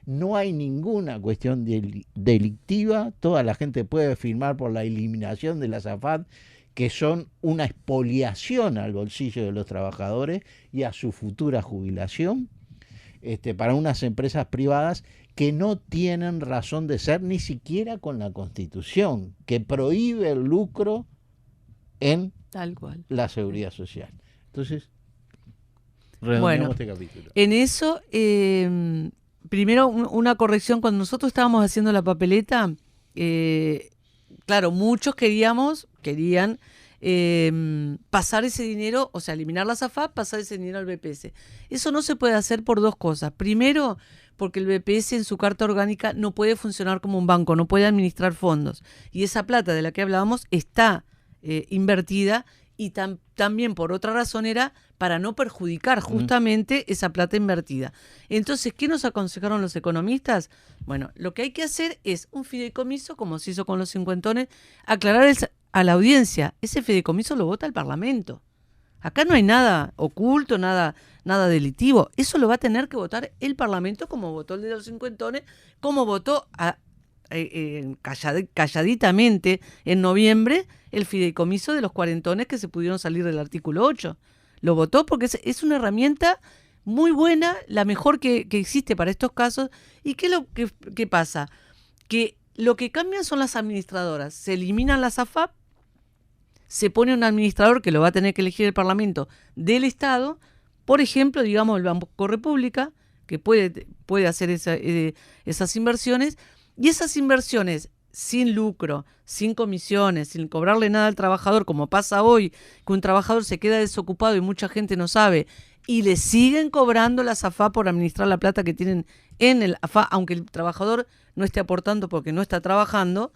S3: No hay ninguna cuestión delictiva, toda la gente puede firmar por la eliminación de la SAFAP, que son una expoliación al bolsillo de los trabajadores y a su futura jubilación, para unas empresas privadas que no tienen razón de ser ni siquiera con la Constitución, que prohíbe el lucro en
S5: tal cual
S3: la seguridad social. Entonces,
S5: bueno,
S3: este capítulo.
S5: En eso, primero una corrección, cuando nosotros estábamos haciendo la papeleta, claro, muchos querían pasar ese dinero, o sea, eliminar la SAFAP, pasar ese dinero al BPS. Eso no se puede hacer por dos cosas. Primero, porque el BPS en su carta orgánica no puede funcionar como un banco, no puede administrar fondos. Y esa plata de la que hablábamos está invertida y también por otra razón era para no perjudicar justamente esa plata invertida. Entonces, ¿qué nos aconsejaron los economistas? Bueno, lo que hay que hacer es un fideicomiso, como se hizo con los cincuentones, aclarar a la audiencia, ese fideicomiso lo vota el Parlamento. Acá no hay nada oculto, nada delictivo. Eso lo va a tener que votar el Parlamento, como votó el de los cincuentones, como votó calladitamente en noviembre el fideicomiso de los cuarentones que se pudieron salir del artículo 8. Lo votó porque es una herramienta muy buena, la mejor que existe para estos casos. ¿Y qué pasa? Que lo que cambian son las administradoras. Se eliminan las AFAP, se pone un administrador que lo va a tener que elegir el Parlamento del Estado, por ejemplo, digamos el Banco República, que puede hacer esas inversiones, y esas inversiones sin lucro, sin comisiones, sin cobrarle nada al trabajador, como pasa hoy, que un trabajador se queda desocupado y mucha gente no sabe, y le siguen cobrando las AFAP por administrar la plata que tienen en el AFAP, aunque el trabajador no esté aportando porque no está trabajando.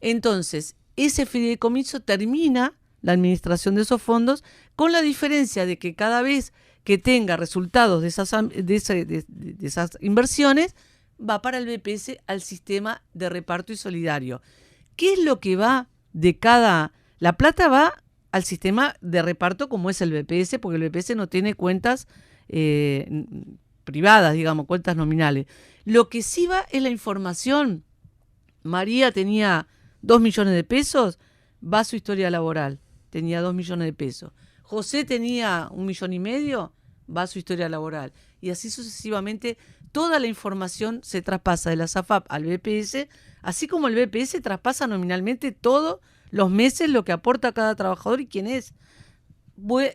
S5: Entonces, ese fideicomiso termina la administración de esos fondos, con la diferencia de que cada vez que tenga resultados de esas inversiones, va para el BPS al sistema de reparto y solidario. ¿Qué es lo que va de cada...? La plata va al sistema de reparto como es el BPS, porque el BPS no tiene cuentas privadas, digamos, cuentas nominales. Lo que sí va es la información. María tenía 2 millones de pesos, va a su historia laboral, tenía 2 millones de pesos. José tenía 1,5 millones, va a su historia laboral. Y así sucesivamente, toda la información se traspasa de la SAFAP al BPS, así como el BPS traspasa nominalmente todos los meses lo que aporta cada trabajador y quién es.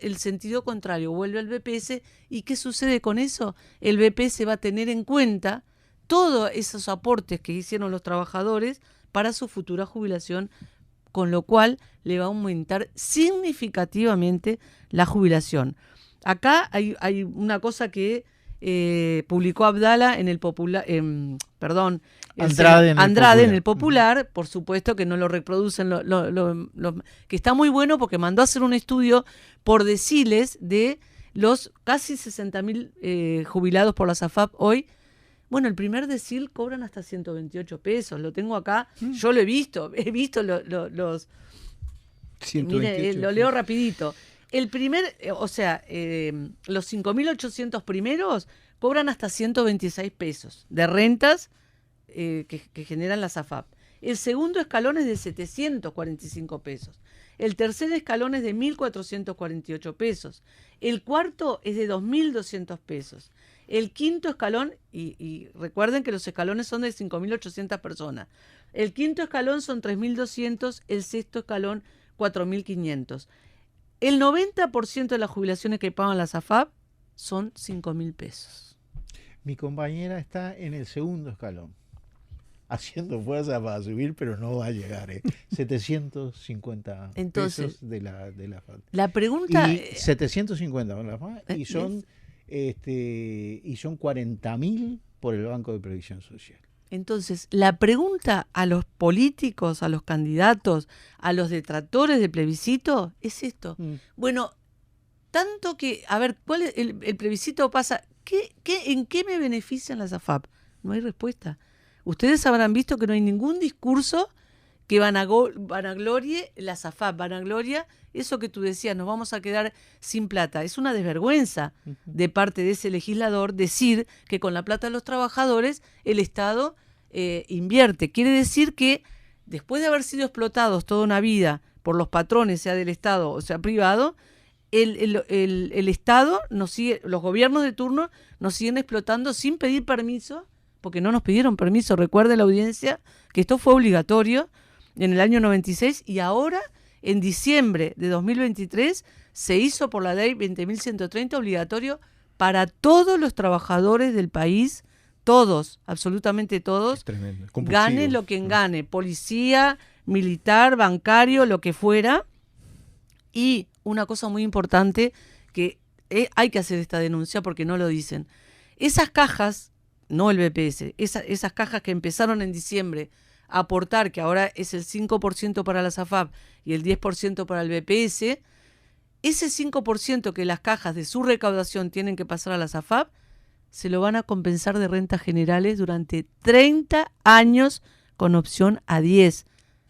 S5: El sentido contrario, vuelve al BPS. ¿Y qué sucede con eso? El BPS va a tener en cuenta todos esos aportes que hicieron los trabajadores para su futura jubilación, con lo cual le va a aumentar significativamente la jubilación. Acá hay una cosa que publicó Abdala en el Popular, Andrade en el Popular, por supuesto que no lo reproducen, que está muy bueno porque mandó a hacer un estudio por deciles de los casi 60.000 jubilados por la SAFAP hoy. Bueno, el primer decil cobran hasta 128 pesos, lo tengo acá, yo lo he visto los... 128, mire, lo leo rapidito. El primer, los 5.800 primeros cobran hasta 126 pesos de rentas que generan las AFAP. El segundo escalón es de 745 pesos. El tercer escalón es de 1.448 pesos. El cuarto es de 2.200 pesos. El quinto escalón, y recuerden que los escalones son de 5.800 personas. El quinto escalón son 3.200, el sexto escalón 4.500. El 90% de las jubilaciones que pagan las AFAP son 5.000 pesos.
S3: Mi compañera está en el segundo escalón, haciendo fuerza para subir, pero no va a llegar. 750
S5: Entonces,
S3: pesos de la AFAP.
S5: La pregunta...
S3: Y 750 de la AFAP y son 40.000 por el Banco de Previsión Social.
S5: Entonces, la pregunta a los políticos, a los candidatos, a los detractores del plebiscito es esto. Bueno, tanto que, a ver, ¿cuál es el plebiscito pasa? ¿En qué me benefician las AFAP? No hay respuesta. Ustedes habrán visto que no hay ningún discurso que vanaglorie las AFAP, vanagloria eso que tú decías, nos vamos a quedar sin plata. Es una desvergüenza de parte de ese legislador decir que con la plata de los trabajadores el Estado invierte. Quiere decir que después de haber sido explotados toda una vida por los patrones, sea del Estado o sea privado, el Estado nos sigue, los gobiernos de turno nos siguen explotando sin pedir permiso, porque no nos pidieron permiso. Recuerde la audiencia que esto fue obligatorio en el año 96 y ahora en diciembre de 2023 se hizo por la ley 20.130 obligatorio para todos los trabajadores del país, todos, absolutamente todos, gane lo que gane, policía, militar, bancario, lo que fuera. Y una cosa muy importante que hay que hacer esta denuncia porque no lo dicen. Esas cajas, no el BPS, esas cajas que empezaron en diciembre a aportar, que ahora es el 5% para la SAFAP y el 10% para el BPS, ese 5% que las cajas de su recaudación tienen que pasar a la SAFAP, se lo van a compensar de rentas generales durante 30 años con opción a 10.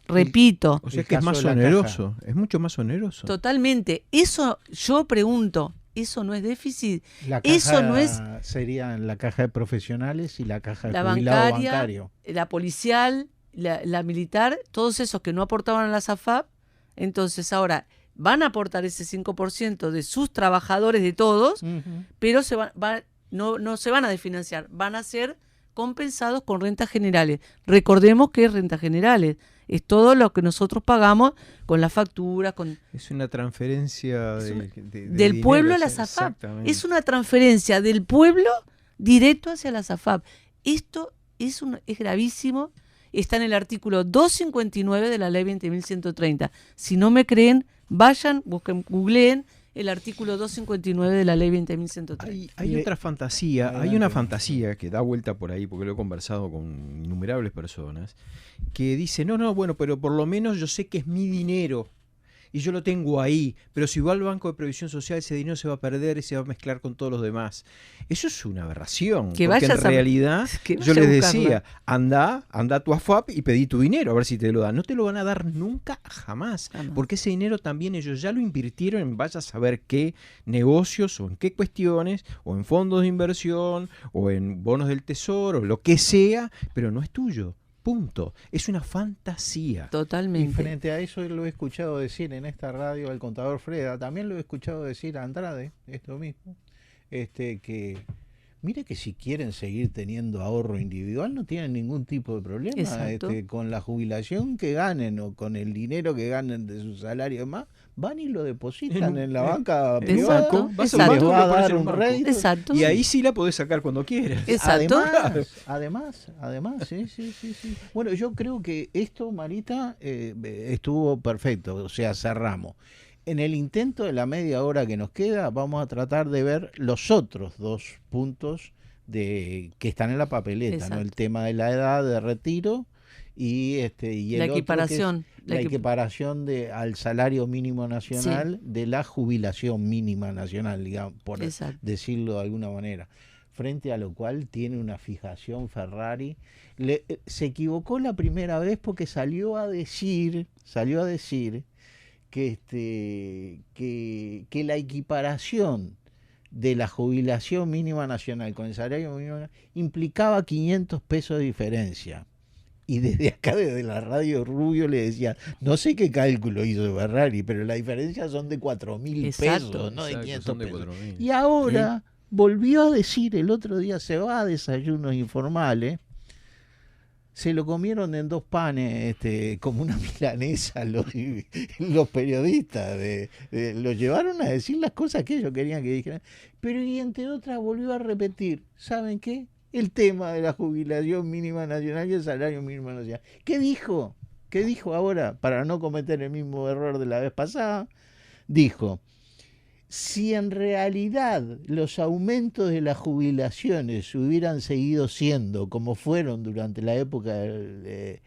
S5: Repito.
S9: O sea que es más oneroso, es mucho más oneroso.
S5: Totalmente. Eso yo pregunto, ¿eso no es déficit?
S3: La caja
S5: eso no es...
S3: sería la caja de profesionales y la caja de
S5: la
S3: jubilado
S5: bancaria,
S3: bancario.
S5: La policial, la militar, todos esos que no aportaban a la SAFAP, entonces ahora van a aportar ese 5% de sus trabajadores de todos, pero no se van a desfinanciar, van a ser compensados con rentas generales. Recordemos que es rentas generales, es todo lo que nosotros pagamos con las facturas, con
S9: Es una transferencia
S5: del pueblo a la SAFAP.
S9: Exactamente.
S5: Es una transferencia del pueblo directo hacia la SAFAP. Esto es gravísimo. Está en el artículo 259 de la ley 20.130. Si no me creen, vayan, busquen, googleen el artículo 259 de la ley 20.130.
S9: Hay otra fantasía, hay una fantasía que da vuelta por ahí, porque lo he conversado con innumerables personas, que dice, no, bueno, pero por lo menos yo sé que es mi dinero y yo lo tengo ahí, pero si va al Banco de Previsión Social ese dinero se va a perder y se va a mezclar con todos los demás. Eso es una aberración, porque en realidad yo les decía, anda a tu AFAP y pedí tu dinero, a ver si te lo dan. No te lo van a dar nunca, jamás, porque ese dinero también ellos ya lo invirtieron en vaya a saber qué negocios o en qué cuestiones, o en fondos de inversión, o en bonos del tesoro, lo que sea, pero no es tuyo. Punto. Es una fantasía.
S5: Totalmente.
S3: Y frente a eso lo he escuchado decir en esta radio al contador Freda, también lo he escuchado decir a Andrade, esto mismo, que mire que si quieren seguir teniendo ahorro individual no tienen ningún tipo de problema, con la jubilación que ganen o con el dinero que ganen de su salario más, van y lo depositan en la banca privada,
S9: vas
S3: les va a dar un rédito.
S5: Exacto.
S9: Y ahí sí la podés sacar cuando quieras.
S5: Exacto.
S3: Además, sí. Bueno, yo creo que esto, Marita, estuvo perfecto, o sea, cerramos. En el intento de la media hora que nos queda, vamos a tratar de ver los otros dos puntos que están en la papeleta, ¿no? El tema de la edad de retiro y el
S5: la
S3: otro
S5: equiparación.
S3: que es la equiparación al salario mínimo nacional de la jubilación mínima nacional, digamos, por decirlo de alguna manera. Frente a lo cual tiene una fijación Ferrari. Se equivocó la primera vez porque salió a decir que la equiparación de la jubilación mínima nacional con el salario mínimo implicaba 500 pesos de diferencia. Y desde acá, desde la radio Rubio, le decía, no sé qué cálculo hizo Ferrari, pero la diferencia son de 4.000 pesos, no de 500 pesos. Y ahora volvió a decir, el otro día se va a desayunos informales, se lo comieron en 2 panes, como una milanesa los periodistas, los llevaron a decir las cosas que ellos querían que dijeran, pero y entre otras volvió a repetir, ¿saben qué? El tema de la jubilación mínima nacional y el salario mínimo nacional. ¿Qué dijo? ¿Qué dijo ahora? Para no cometer el mismo error de la vez pasada, dijo, si en realidad los aumentos de las jubilaciones hubieran seguido siendo como fueron durante la época del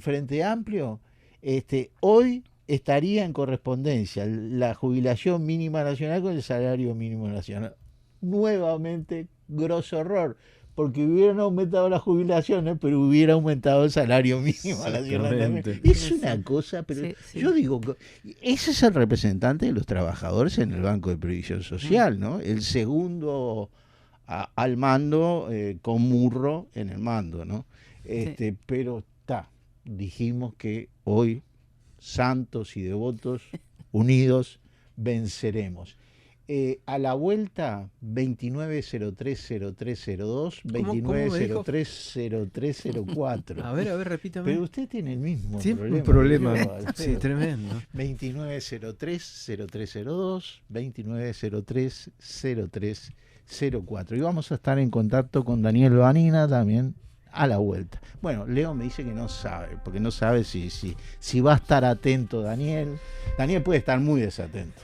S3: Frente Amplio, hoy estaría en correspondencia la jubilación mínima nacional con el salario mínimo nacional. Nuevamente, grosso error, porque hubieran aumentado las jubilaciones, pero hubiera aumentado el salario mínimo nacional. Es una cosa, pero yo digo, ese es el representante de los trabajadores en el Banco de Previsión Social, ¿no? El segundo al mando, con Murro en el mando, ¿no? Pero dijimos que hoy, santos y devotos, unidos, venceremos. A la vuelta, 29030302, 29030304.
S9: A ver, repítame.
S3: Pero usted tiene el mismo problema.
S9: Un problema, sí, tremendo.
S3: 29030302, 29030304. Y vamos a estar en contacto con Daniel Vanina también a la vuelta. Bueno, Leo me dice que no sabe, porque no sabe si va a estar atento Daniel. Daniel puede estar muy desatento.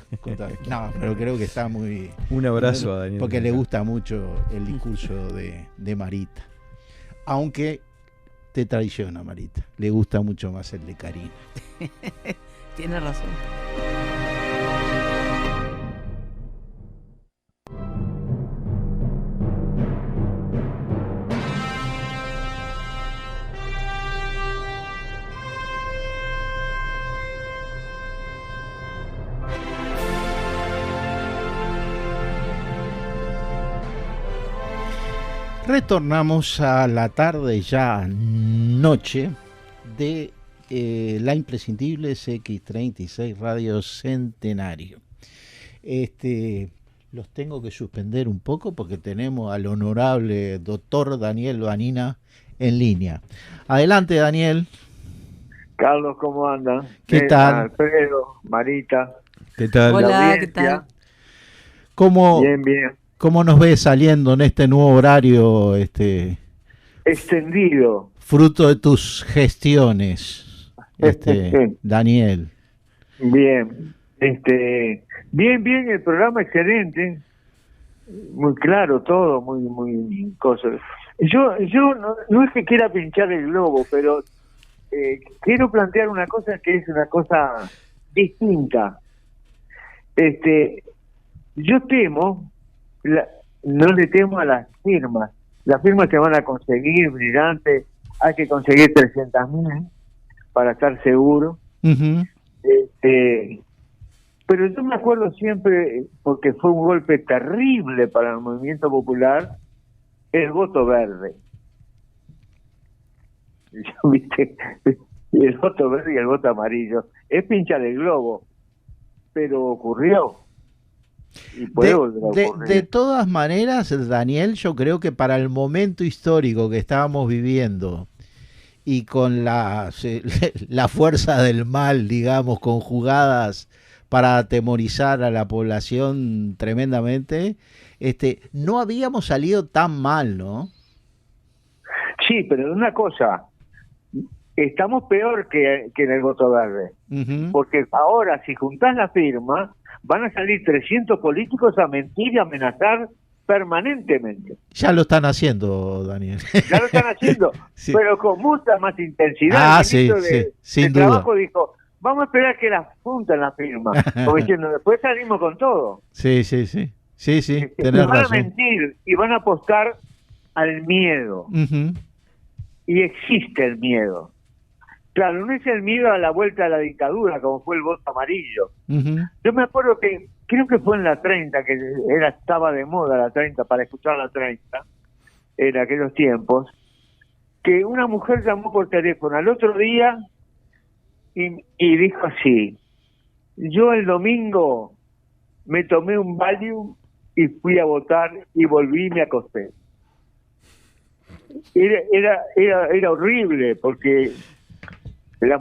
S3: No, pero creo que está muy...
S9: Un abrazo a Daniel.
S3: Porque le gusta mucho el discurso de Marita. Aunque te traiciona, Marita. Le gusta mucho más el de Karina.
S5: Tiene razón.
S3: Retornamos a la tarde, ya noche, de la imprescindible CX36 Radio Centenario. Los tengo que suspender un poco porque tenemos al honorable doctor Daniel Vanina en línea. Adelante, Daniel.
S10: Carlos, ¿cómo andan?
S3: ¿Qué tal?
S10: Alfredo, Marita.
S9: ¿Qué tal?
S5: Hola, ¿qué tal?
S3: ¿Cómo,
S10: Bien, bien.
S3: ¿Cómo nos ves saliendo en este nuevo horario,
S10: Extendido.
S3: fruto de tus gestiones, Daniel?
S10: Bien. Bien, el programa excelente. Muy claro todo, muy cosas. Yo no es que quiera pinchar el globo, pero quiero plantear una cosa que es una cosa distinta. Yo temo, no le temo a las firmas. Las firmas se van a conseguir brillantes, hay que conseguir 300.000 para estar seguro.
S3: Uh-huh.
S10: Pero yo me acuerdo siempre, porque fue un golpe terrible para el movimiento popular, el voto verde. ¿Viste? El voto verde y el voto amarillo. Es pinchar el globo, pero ocurrió. Y puede volver a ocurrir.
S3: De todas maneras, Daniel, yo creo que para el momento histórico que estábamos viviendo y con la fuerza del mal, digamos, conjugadas para atemorizar a la población tremendamente, no habíamos salido tan mal, ¿no?
S10: Sí, pero una cosa, estamos peor que en el voto verde, porque ahora si juntás la firma, van a salir 300 políticos a mentir y amenazar permanentemente.
S3: Ya lo están haciendo, Daniel.
S10: Ya lo están haciendo, sí. Pero con mucha más intensidad.
S3: Sí, sin duda.
S10: Trabajo dijo, vamos a esperar que la junten la firma, como diciendo, después salimos con todo.
S3: Sí, tenés
S10: van
S3: razón.
S10: a mentir y van a apostar al miedo. Y existe el miedo. Claro, no es el miedo a la vuelta a la dictadura, como fue el voto amarillo. Yo me acuerdo que, creo que fue en la 30, que estaba de moda la 30, para escuchar la 30, en aquellos tiempos, que una mujer llamó por teléfono al otro día y dijo así: yo el domingo me tomé un Valium y fui a votar y volví y me acosté. Era horrible, porque la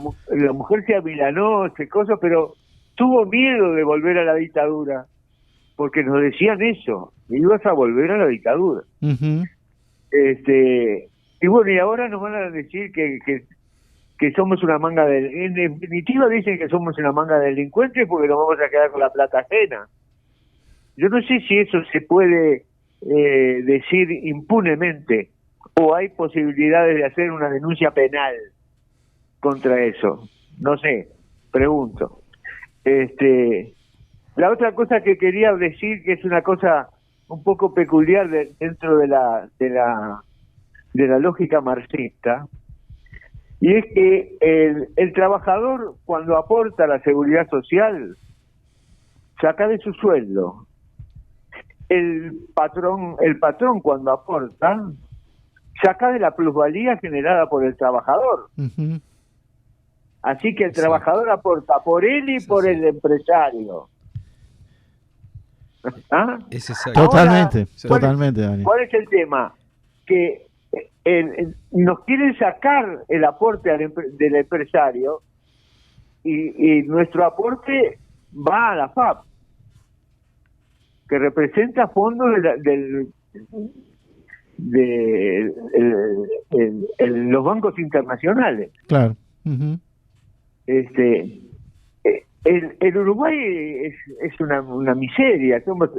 S10: mujer se amilanó, pero tuvo miedo de volver a la dictadura, porque nos decían eso, ibas a volver a la dictadura. Y bueno, y ahora nos van a decir que somos una manga de... En definitiva dicen que somos una manga de delincuentes porque nos vamos a quedar con la plata ajena. Yo no sé si eso se puede decir impunemente, o hay posibilidades de hacer una denuncia penal contra eso. No sé, pregunto. La otra cosa que quería decir, que es una cosa un poco peculiar dentro de la lógica marxista, y es que el trabajador, cuando aporta a la seguridad social, saca de su sueldo. El patrón cuando aporta, saca de la plusvalía generada por el trabajador. Así que el trabajador aporta por él y por el empresario. ¿Ah?
S3: Totalmente,
S10: Ahora,
S3: totalmente, Dani.
S10: ¿Cuál es el tema? Que nos quieren sacar el aporte del empresario y nuestro aporte va a la FAP, que representa fondos de los bancos internacionales.
S3: Claro.
S10: El Uruguay es una miseria, somos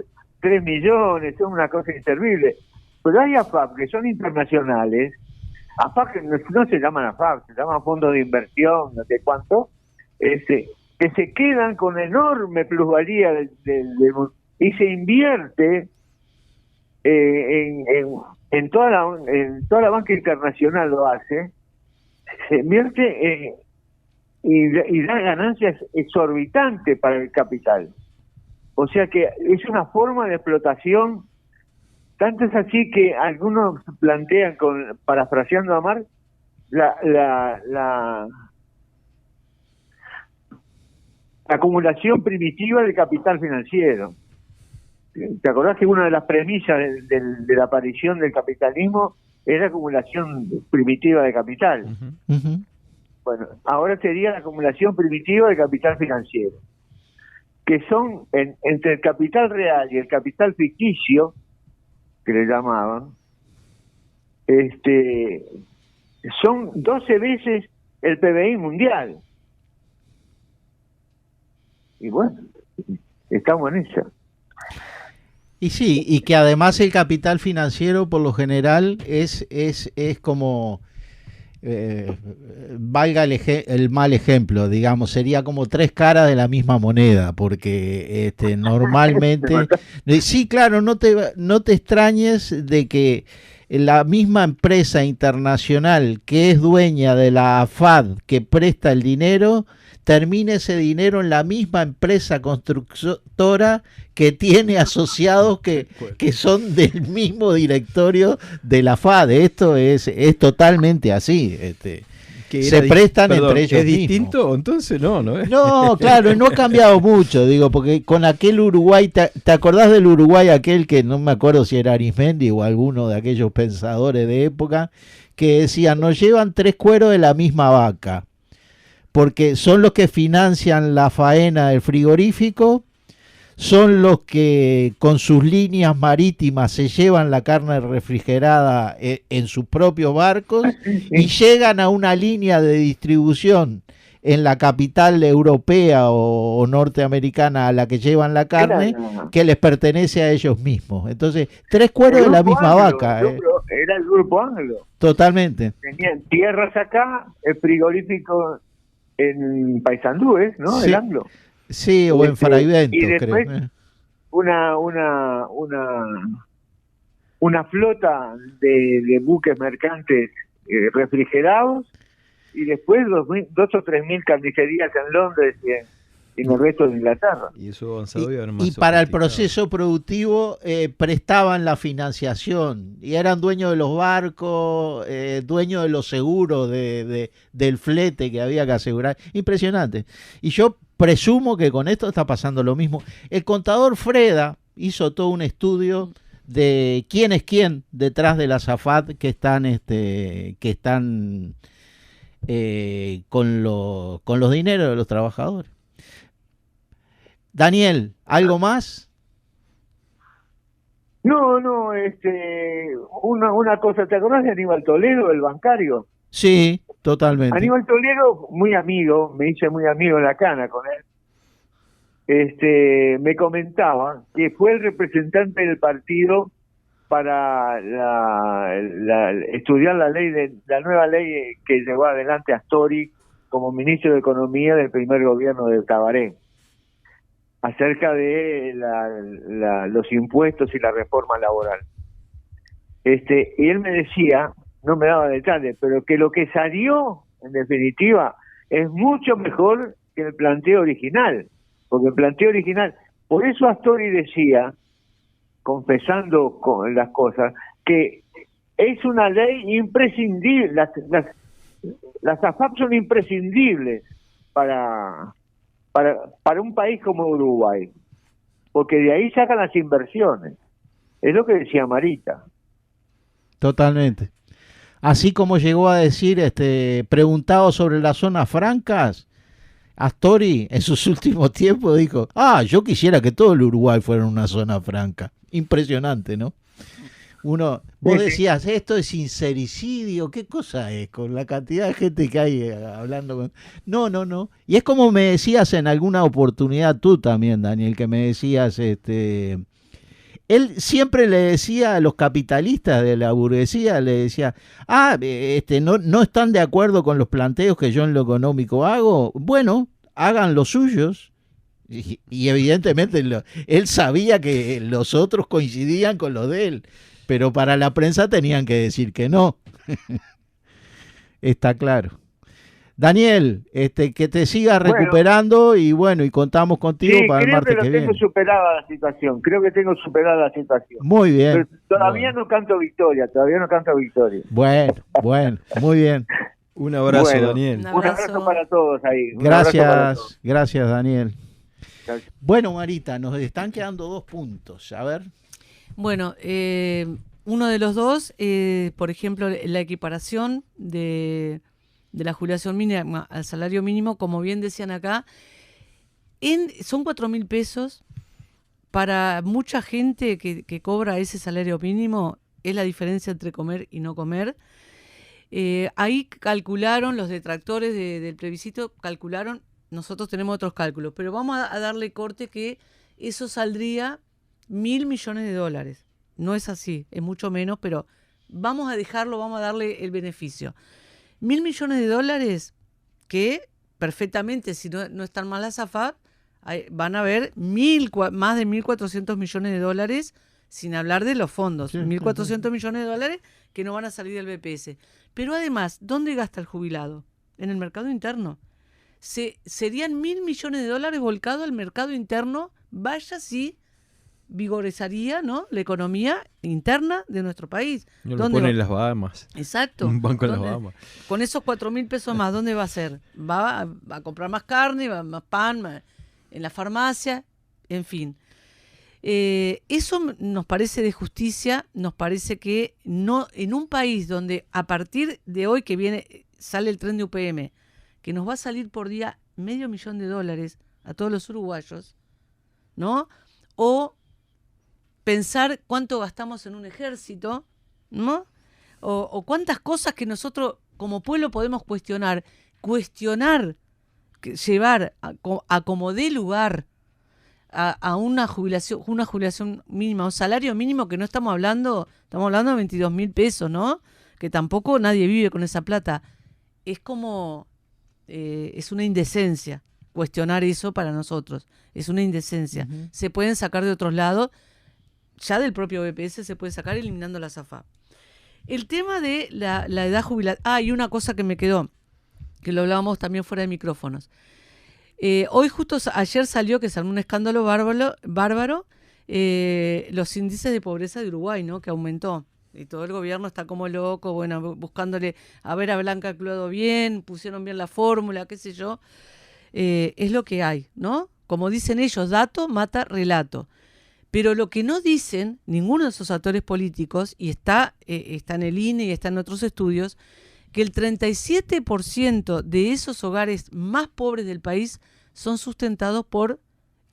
S10: 3 millones, son una cosa inservible. Pero hay AFAP que son internacionales, AFAP que no se llaman AFAP, se llaman fondos de inversión, no sé cuánto, que se quedan con enorme plusvalía y se invierte en toda la banca internacional, lo hace, se invierte y da ganancias exorbitantes para el capital. O sea que es una forma de explotación. Tanto es así que algunos plantean, parafraseando a Marx, la acumulación primitiva del capital financiero. ¿Te acordás que una de las premisas de la aparición del capitalismo es la acumulación primitiva de capital? Bueno, ahora sería la acumulación primitiva de capital financiero, que son entre el capital real y el capital ficticio, que le llamaban, son 12 veces el PBI mundial. Y bueno, estamos en esa.
S3: Y sí, y que además el capital financiero por lo general es como, valga el mal ejemplo, digamos, sería como tres caras de la misma moneda, porque normalmente, sí, claro, no te extrañes de que la misma empresa internacional que es dueña de la AFAD que presta el dinero, termine ese dinero en la misma empresa constructora que tiene asociados que son del mismo directorio de la FAD. Esto es totalmente así. Se prestan entre ellos
S9: ¿Es
S3: mismos.
S9: distinto? Entonces no es.
S3: No, claro, no ha cambiado mucho, digo, porque con aquel Uruguay, ¿te acordás del Uruguay aquel que no me acuerdo si era Arismendi o alguno de aquellos pensadores de época, que decían, nos llevan 3 cueros de la misma vaca, porque son los que financian la faena del frigorífico, son los que con sus líneas marítimas se llevan la carne refrigerada en sus propios barcos y llegan a una línea de distribución en la capital europea o norteamericana a la que llevan la carne, que les pertenece a ellos mismos. Entonces, 3 cueros de la misma vaca.
S10: Era el grupo Anglo.
S3: Totalmente.
S10: Tenían tierras acá, el frigorífico en Paysandú, ¿no?
S3: Sí.
S10: El Anglo.
S3: Sí, o en Fraiventos,
S10: y después,
S3: creo.
S10: Una flota de buques mercantes refrigerados, y después 2 o 3 mil carnicerías en Londres y en el resto de Inglaterra.
S9: Y eso avanzado
S3: y para el proceso productivo prestaban la financiación y eran dueños de los barcos, dueños de los seguros del flete que había que asegurar. Impresionante. Y yo presumo que con esto está pasando lo mismo. El contador Freda hizo todo un estudio de quién es quién detrás de la SAFAT que están con los dineros de los trabajadores. Daniel, ¿algo más?
S10: No, una cosa, ¿te acordás de Aníbal Toledo, el bancario?
S3: Sí, totalmente.
S10: Aníbal Toledo, muy amigo, me hice muy amigo en la cana con él. Me comentaba que fue el representante del partido para estudiar la nueva ley que llevó adelante Astori como ministro de Economía del primer gobierno de Tabaré, acerca de los impuestos y la reforma laboral. Y él me decía, no me daba detalles, pero que lo que salió, en definitiva, es mucho mejor que el planteo original, porque el planteo original, por eso Astori decía, confesando con las cosas, que es una ley imprescindible, las AFAP son imprescindibles para un país como Uruguay, porque de ahí sacan las inversiones. Es lo que decía Marita.
S3: Totalmente. Así como llegó a decir, preguntado sobre las zonas francas, Astori en sus últimos tiempos dijo, yo quisiera que todo el Uruguay fuera una zona franca. Impresionante, ¿no? Vos decías, esto es sincericidio, ¿qué cosa es? Con la cantidad de gente que hay hablando con... No. Y es como me decías en alguna oportunidad tú también, Daniel, que me decías, él siempre le decía a los capitalistas de la burguesía, le decía, no están de acuerdo con los planteos que yo en lo económico hago, bueno, hagan los suyos. Y evidentemente él sabía que los otros coincidían con los de él, pero para la prensa tenían que decir que no. Está claro. Daniel, que te sigas recuperando y contamos contigo para el martes que viene.
S10: Creo que tengo superada la situación.
S3: Muy bien.
S10: Pero todavía no canto victoria.
S3: Bueno, muy bien.
S9: Un abrazo, Daniel.
S10: Un abrazo para todos ahí.
S3: Gracias, Daniel. Bueno, Marita, nos están quedando 2 puntos. A ver.
S5: Bueno, uno de los dos, por ejemplo, la equiparación de de la jubilación mínima al salario mínimo, como bien decían acá, son 4.000 pesos. Para mucha gente que cobra ese salario mínimo, es la diferencia entre comer y no comer. Ahí calcularon, los detractores del plebiscito calcularon, nosotros tenemos otros cálculos, pero vamos a darle corte que eso saldría $1.000 millones. No es así, es mucho menos, pero vamos a dejarlo, vamos a darle el beneficio. $1.000 millones que perfectamente, si no están mal las AFAP, van a haber más de $1.400 millones, sin hablar de los fondos, 1.400 millones de dólares que no van a salir del BPS. Pero además, ¿dónde gasta el jubilado? En el mercado interno. Serían $1.000 millones de dólares volcados al mercado interno, vaya si vigorizaría, ¿no?, la economía interna de nuestro país.
S9: No lo ponen en las Bahamas.
S5: Exacto.
S9: Un banco en las Bahamas.
S5: Con esos 4.000 pesos más, ¿dónde va a ser? Va a comprar más carne, más pan, en la farmacia, en fin. Eso nos parece de justicia, nos parece que no, en un país donde a partir de hoy que viene sale el tren de UPM, que nos va a salir por día $500.000 a todos los uruguayos, ¿no? O pensar cuánto gastamos en un ejército, ¿no? O cuántas cosas que nosotros como pueblo podemos cuestionar, llevar a como dé lugar a una jubilación mínima, un salario mínimo, que no estamos hablando de 22.000 pesos, ¿no? Que tampoco nadie vive con esa plata. Es como, es una indecencia cuestionar eso para nosotros. Es una indecencia. Uh-huh. Se pueden sacar de otros lados, ya del propio BPS se puede sacar eliminando la SAFAP. El tema de la edad jubilatoria. Y una cosa que me quedó, que lo hablábamos también fuera de micrófonos. Hoy justo ayer salió que se armó un escándalo bárbaro, los índices de pobreza de Uruguay, ¿no?, que aumentó. Y todo el gobierno está como loco, bueno, buscándole a ver a Blanca Clodo bien, pusieron bien la fórmula, qué sé yo. Es lo que hay, ¿no? Como dicen ellos, dato mata relato. Pero lo que no dicen ninguno de esos actores políticos, y está en el INE y está en otros estudios, que el 37% de esos hogares más pobres del país son sustentados por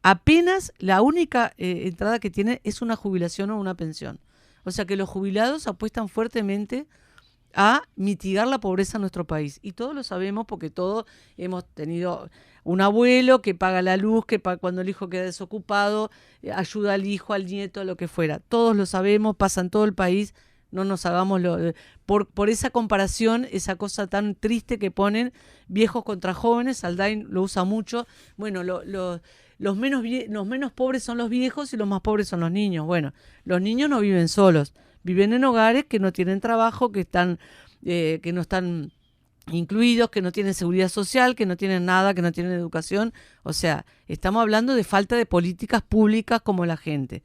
S5: apenas la única entrada que tienen es una jubilación o una pensión. O sea que los jubilados apuestan fuertemente a mitigar la pobreza en nuestro país. Y todos lo sabemos porque todos hemos tenido un abuelo que paga la luz, que cuando el hijo queda desocupado, ayuda al hijo, al nieto, a lo que fuera. Todos lo sabemos, pasa en todo el país. No nos hagamos por esa comparación, esa cosa tan triste que ponen viejos contra jóvenes. Aldain lo usa mucho. Bueno, los menos pobres son los viejos y los más pobres son los niños. Bueno, los niños no viven solos, viven en hogares que no tienen trabajo, que no están incluidos, que no tienen seguridad social, que no tienen nada, que no tienen educación. O sea, estamos hablando de falta de políticas públicas como la gente.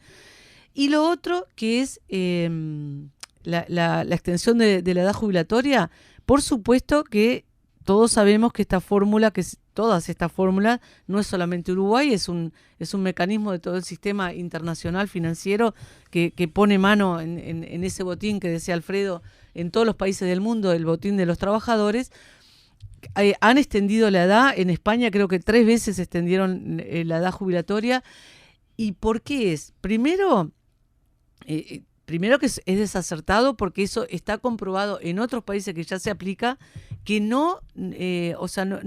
S5: Y lo otro que es la extensión de la edad jubilatoria, por supuesto que todos sabemos que todas estas fórmulas no es solamente Uruguay, es un mecanismo de todo el sistema internacional financiero que pone mano en ese botín que decía Alfredo en todos los países del mundo, el botín de los trabajadores. Han extendido la edad, en España creo que 3 veces extendieron la edad jubilatoria. ¿Y por qué es? Primero que es desacertado, porque eso está comprobado en otros países que ya se aplica, que no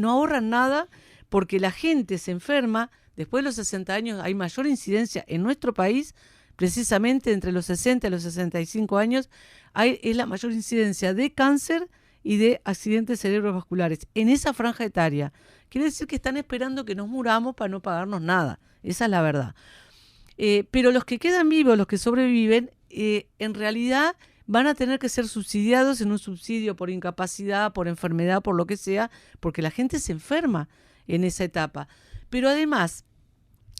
S5: ahorran nada, porque la gente se enferma. Después de los 60 años hay mayor incidencia en nuestro país, precisamente entre los 60 y los 65 años, es la mayor incidencia de cáncer y de accidentes cerebrovasculares en esa franja etaria. Quiere decir que están esperando que nos muramos para no pagarnos nada. Esa es la verdad. Pero los que quedan vivos, los que sobreviven, en realidad van a tener que ser subsidiados en un subsidio por incapacidad, por enfermedad, por lo que sea, porque la gente se enferma en esa etapa. Pero además,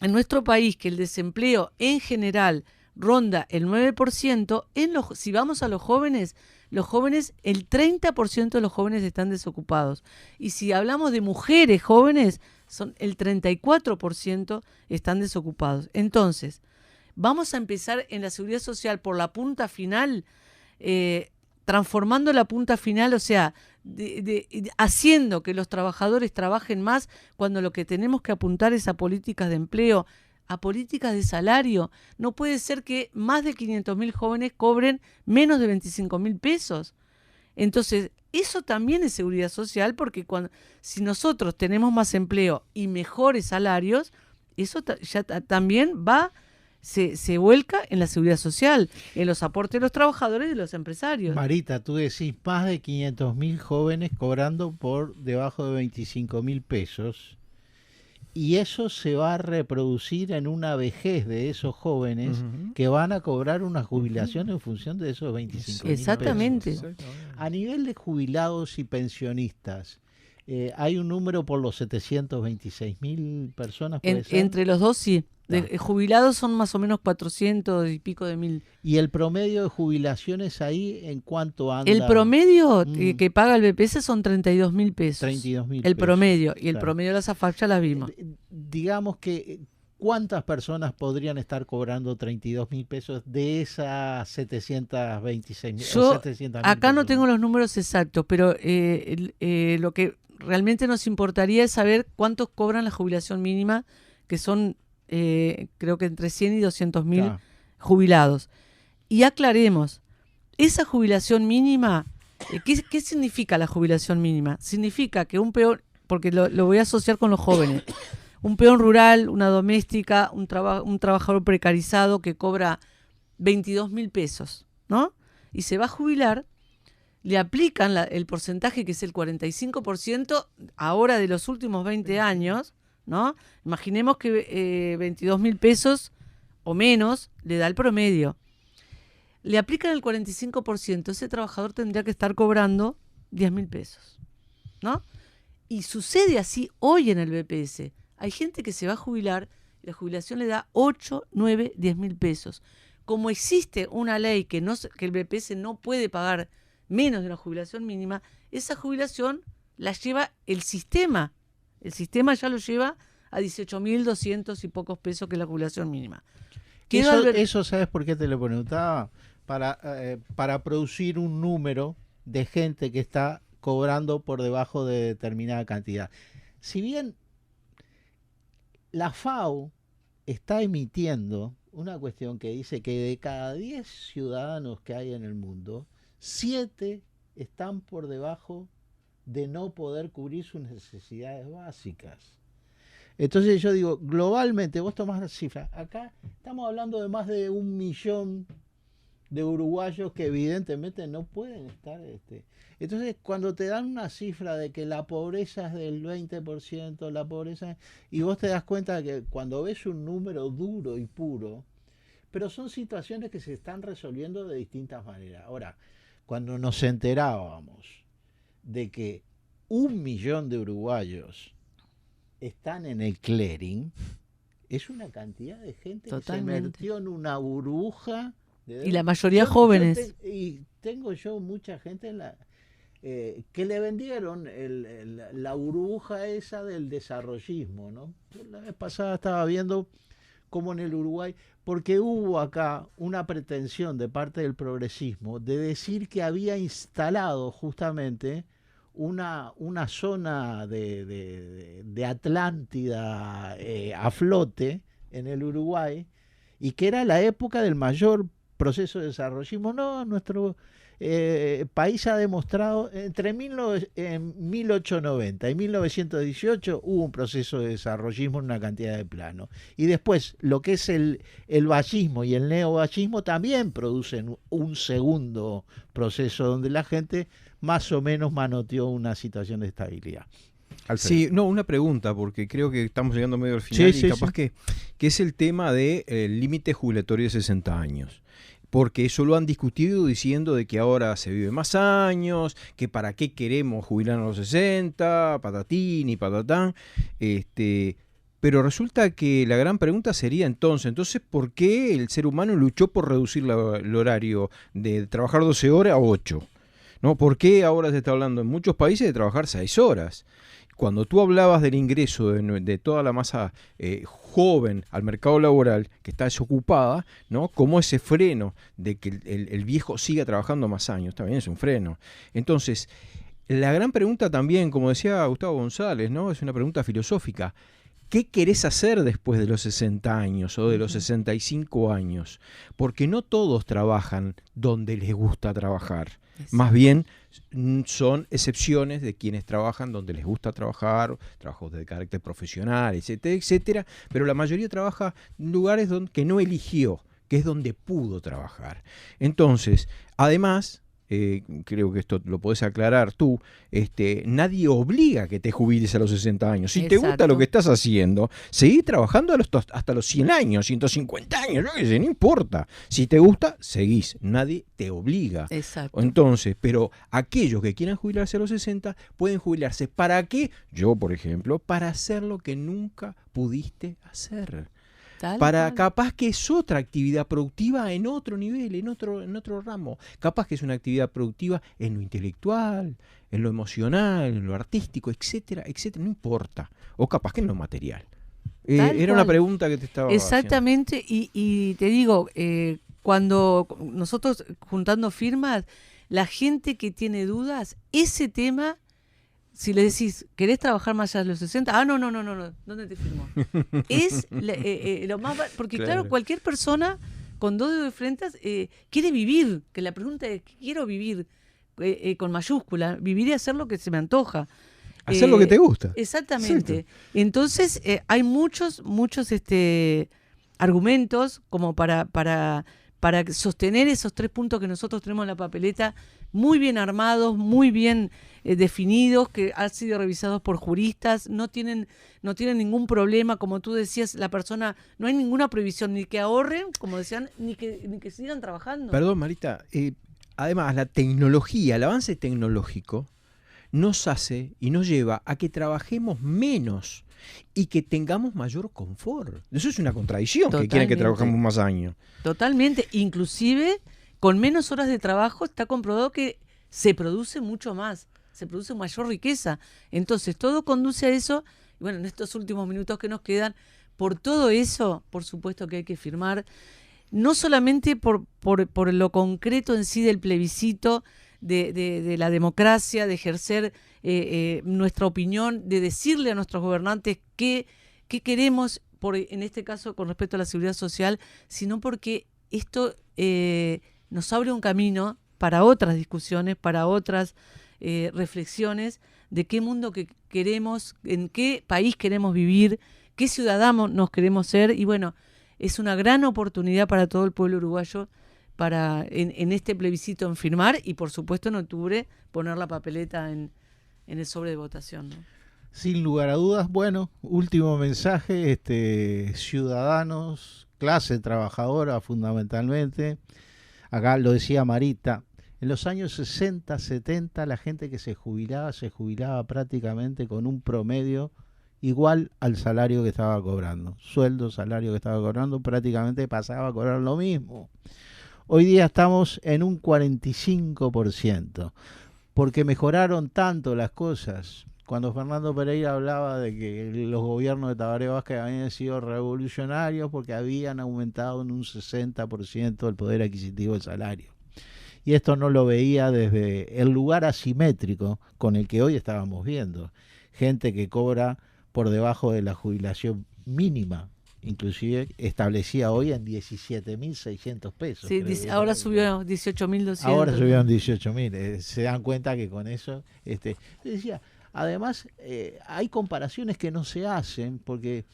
S5: en nuestro país, que el desempleo en general ronda el 9%, si vamos a los jóvenes, el 30% de los jóvenes están desocupados. Y si hablamos de mujeres jóvenes, el 34% están desocupados. Entonces, vamos a empezar en la seguridad social por la punta final, transformando la punta final, o sea, haciendo que los trabajadores trabajen más, cuando lo que tenemos que apuntar es a políticas de empleo, a políticas de salario. No puede ser que más de 500.000 jóvenes cobren menos de 25.000 pesos. Entonces, eso también es seguridad social, porque si nosotros tenemos más empleo y mejores salarios, eso también se vuelca en la seguridad social, en los aportes de los trabajadores y de los empresarios.
S3: Marita, tú decís más de 500.000 jóvenes cobrando por debajo de 25.000 pesos, y eso se va a reproducir en una vejez de esos jóvenes que van a cobrar una jubilación en función de esos 25.000
S5: Exactamente.
S3: pesos. A nivel de jubilados y pensionistas, hay un número por los 726.000 personas.
S5: Entre los dos, sí. Jubilados son más o menos 400 y pico de mil.
S3: ¿Y el promedio de jubilaciones ahí en cuánto anda?
S5: El promedio que paga el BPS son 32.000 pesos.
S3: 32.000
S5: el promedio. Y el
S3: claro.
S5: promedio de las AFAP ya las vimos.
S3: Digamos que, ¿cuántas personas podrían estar cobrando 32.000 pesos de esas 726.000?
S5: Yo acá no tengo los números exactos, pero lo que realmente nos importaría es saber cuántos cobran la jubilación mínima, que son creo que entre 100 y 200.000 jubilados. Y aclaremos, esa jubilación mínima, ¿qué significa la jubilación mínima? Significa que un peón, porque lo voy a asociar con los jóvenes, un peón rural, una doméstica, un trabajador precarizado que cobra 22.000 pesos, ¿no? Y se va a jubilar, le aplican el porcentaje que es el 45% ahora de los últimos 20 años, ¿no? Imaginemos que 22.000 pesos o menos le da el promedio. Le aplican el 45%, ese trabajador tendría que estar cobrando 10.000 pesos, ¿no? Y sucede así hoy en el BPS. Hay gente que se va a jubilar y la jubilación le da 8, 9, 10.000 pesos. Como existe una ley que el BPS no puede pagar menos de una jubilación mínima, esa jubilación la lleva el sistema. El sistema ya lo lleva a 18.200 y pocos pesos, que es la jubilación mínima.
S3: Eso ¿sabes por qué te lo preguntaba? Para producir un número de gente que está cobrando por debajo de determinada cantidad. Si bien la FAO está emitiendo una cuestión que dice que de cada 10 ciudadanos que hay en el mundo, 7 están por debajo de no poder cubrir sus necesidades básicas. Entonces yo digo, globalmente, vos tomás la cifra, acá estamos hablando de más de 1 millón de uruguayos que evidentemente no pueden estar... Entonces, cuando te dan una cifra de que la pobreza es del 20%, la pobreza... Y vos te das cuenta que cuando ves un número duro y puro, pero son situaciones que se están resolviendo de distintas maneras. Ahora, cuando nos enterábamos de que 1 millón de uruguayos están en el clearing, es una cantidad de gente
S5: Totalmente.
S3: Que se metió en una burbuja.
S5: Y la mayoría jóvenes.
S3: Y tengo yo mucha gente que le vendieron la burbuja esa del desarrollismo, ¿no? La vez pasada estaba viendo cómo en el Uruguay, porque hubo acá una pretensión de parte del progresismo de decir que había instalado justamente una zona de Atlántida a flote en el Uruguay, y que era la época del mayor proceso de desarrollismo. No, nuestro país ha demostrado, entre 1890 y 1918 hubo un proceso de desarrollismo en una cantidad de planos. Y después, lo que es el vallismo y el neovallismo también producen un segundo proceso donde la gente más o menos manoteó una situación de estabilidad. Alfredo.
S9: Sí, no, una pregunta, porque creo que estamos llegando medio al final,
S3: sí,
S9: y capaz que es el tema del límite jubilatorio de 60 años. Porque eso lo han discutido diciendo de que ahora se vive más años, que para qué queremos jubilar a los 60, patatín y patatán. Pero resulta que la gran pregunta sería entonces, ¿por qué el ser humano luchó por reducir el horario de trabajar 12 horas a 8? ¿No? ¿Por qué ahora se está hablando en muchos países de trabajar 6 horas? Cuando tú hablabas del ingreso de toda la masa joven al mercado laboral que está desocupada, ¿no? Como ese freno de que el viejo siga trabajando más años, también es un freno. Entonces, La gran pregunta también, como decía Gustavo González, ¿no? Es una pregunta filosófica. ¿Qué querés hacer después de los 60 años o de los 65 años? Porque no todos trabajan donde les gusta trabajar. Exacto. Más bien son excepciones de quienes trabajan donde les gusta trabajar, trabajos de carácter profesional, etcétera, etcétera. Pero la mayoría trabaja en lugares que no eligió, que es donde pudo trabajar. Entonces, además, creo que esto lo podés aclarar tú, nadie obliga a que te jubiles a los 60 años. Si Exacto. te gusta lo que estás haciendo, seguí trabajando hasta los 100 años, 150 años, no importa. Si te gusta, seguís. Nadie te obliga.
S5: Exacto.
S9: Entonces, pero aquellos que quieran jubilarse a los 60 pueden jubilarse. ¿Para qué? Yo, por ejemplo, para hacer lo que nunca pudiste hacer. Capaz que es otra actividad productiva en otro nivel, en otro ramo. Capaz que es una actividad productiva en lo intelectual, en lo emocional, en lo artístico, etcétera, etcétera, no importa. O capaz que en lo material. Era una pregunta que te estaba
S5: Exactamente, y te digo, cuando nosotros juntando firmas, la gente que tiene dudas, ese tema... Si le decís, ¿querés trabajar más allá de los 60? No, ¿dónde te firmo? Es lo más... Porque claro, cualquier persona con 2 dedos de frente quiere vivir, que la pregunta es, quiero vivir, con mayúscula, vivir y hacer lo que se me antoja.
S9: Hacer lo que te gusta.
S5: Exactamente. Exacto. Entonces, hay muchos argumentos como para sostener esos 3 puntos que nosotros tenemos en la papeleta, muy bien armados, muy bien definidos, que han sido revisados por juristas, no tienen ningún problema, como tú decías, la persona, no hay ninguna prohibición, ni que ahorren, como decían, ni que sigan trabajando.
S9: Perdón, Marita, además la tecnología, el avance tecnológico nos hace y nos lleva a que trabajemos menos y que tengamos mayor confort. Eso es una contradicción. Totalmente. Que quieren que trabajemos más años.
S5: Totalmente, inclusive con menos horas de trabajo está comprobado que se produce mucho más, se produce mayor riqueza. Entonces todo conduce a eso. Y bueno, en estos últimos minutos que nos quedan, por todo eso, por supuesto que hay que firmar, no solamente por lo concreto en sí del plebiscito, de la democracia, de ejercer nuestra opinión, de decirle a nuestros gobernantes qué queremos, en este caso con respecto a la seguridad social, sino porque esto nos abre un camino para otras discusiones, para otras reflexiones de qué mundo que queremos, en qué país queremos vivir, qué ciudadanos nos queremos ser. Y bueno, es una gran oportunidad para todo el pueblo uruguayo para en este plebiscito en firmar y por supuesto en octubre poner la papeleta en el sobre de votación, ¿no?
S3: Sin lugar a dudas. Bueno, último mensaje, ciudadanos, clase trabajadora fundamentalmente. Acá lo decía Marita, en los años 60, 70 la gente que se jubilaba prácticamente con un promedio igual al salario que estaba cobrando. Sueldo, salario que estaba cobrando, prácticamente pasaba a cobrar lo mismo. Hoy día estamos en un 45%, porque mejoraron tanto las cosas. Cuando Fernando Pereira hablaba de que los gobiernos de Tabaré Vázquez habían sido revolucionarios porque habían aumentado en un 60% el poder adquisitivo del salario. Y esto no lo veía desde el lugar asimétrico con el que hoy estábamos viendo. Gente que cobra por debajo de la jubilación mínima, inclusive establecida hoy en 17.600 pesos.
S5: Sí, ahora subió a 18.200.
S3: Ahora subió a 18.000. Se dan cuenta que con eso... decía, además, hay comparaciones que no se hacen, porque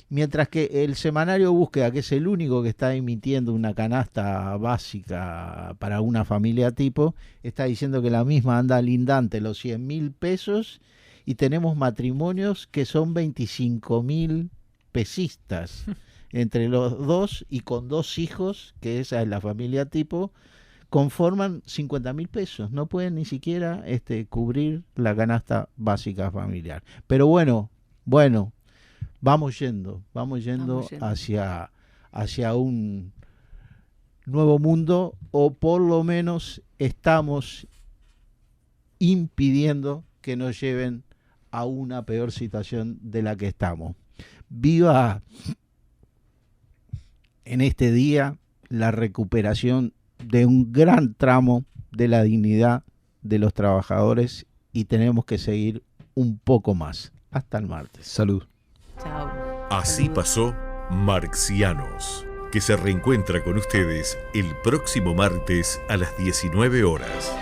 S3: mientras que el semanario Búsqueda, que es el único que está emitiendo una canasta básica para una familia tipo, está diciendo que la misma anda lindante los 100.000 pesos y tenemos matrimonios que son 25.000 pesistas entre los dos y con 2 hijos, que esa es la familia tipo, conforman 50.000 pesos. No pueden ni siquiera cubrir la canasta básica familiar. Pero bueno, vamos yendo hacia un nuevo mundo, o por lo menos estamos impidiendo que nos lleven a una peor situación de la que estamos. Viva en este día la recuperación de un gran tramo de la dignidad de los trabajadores y tenemos que seguir un poco más. Hasta el martes.
S9: Salud.
S5: Chao.
S1: Así pasó Marxianos, que se reencuentra con ustedes el próximo martes a las 19 horas.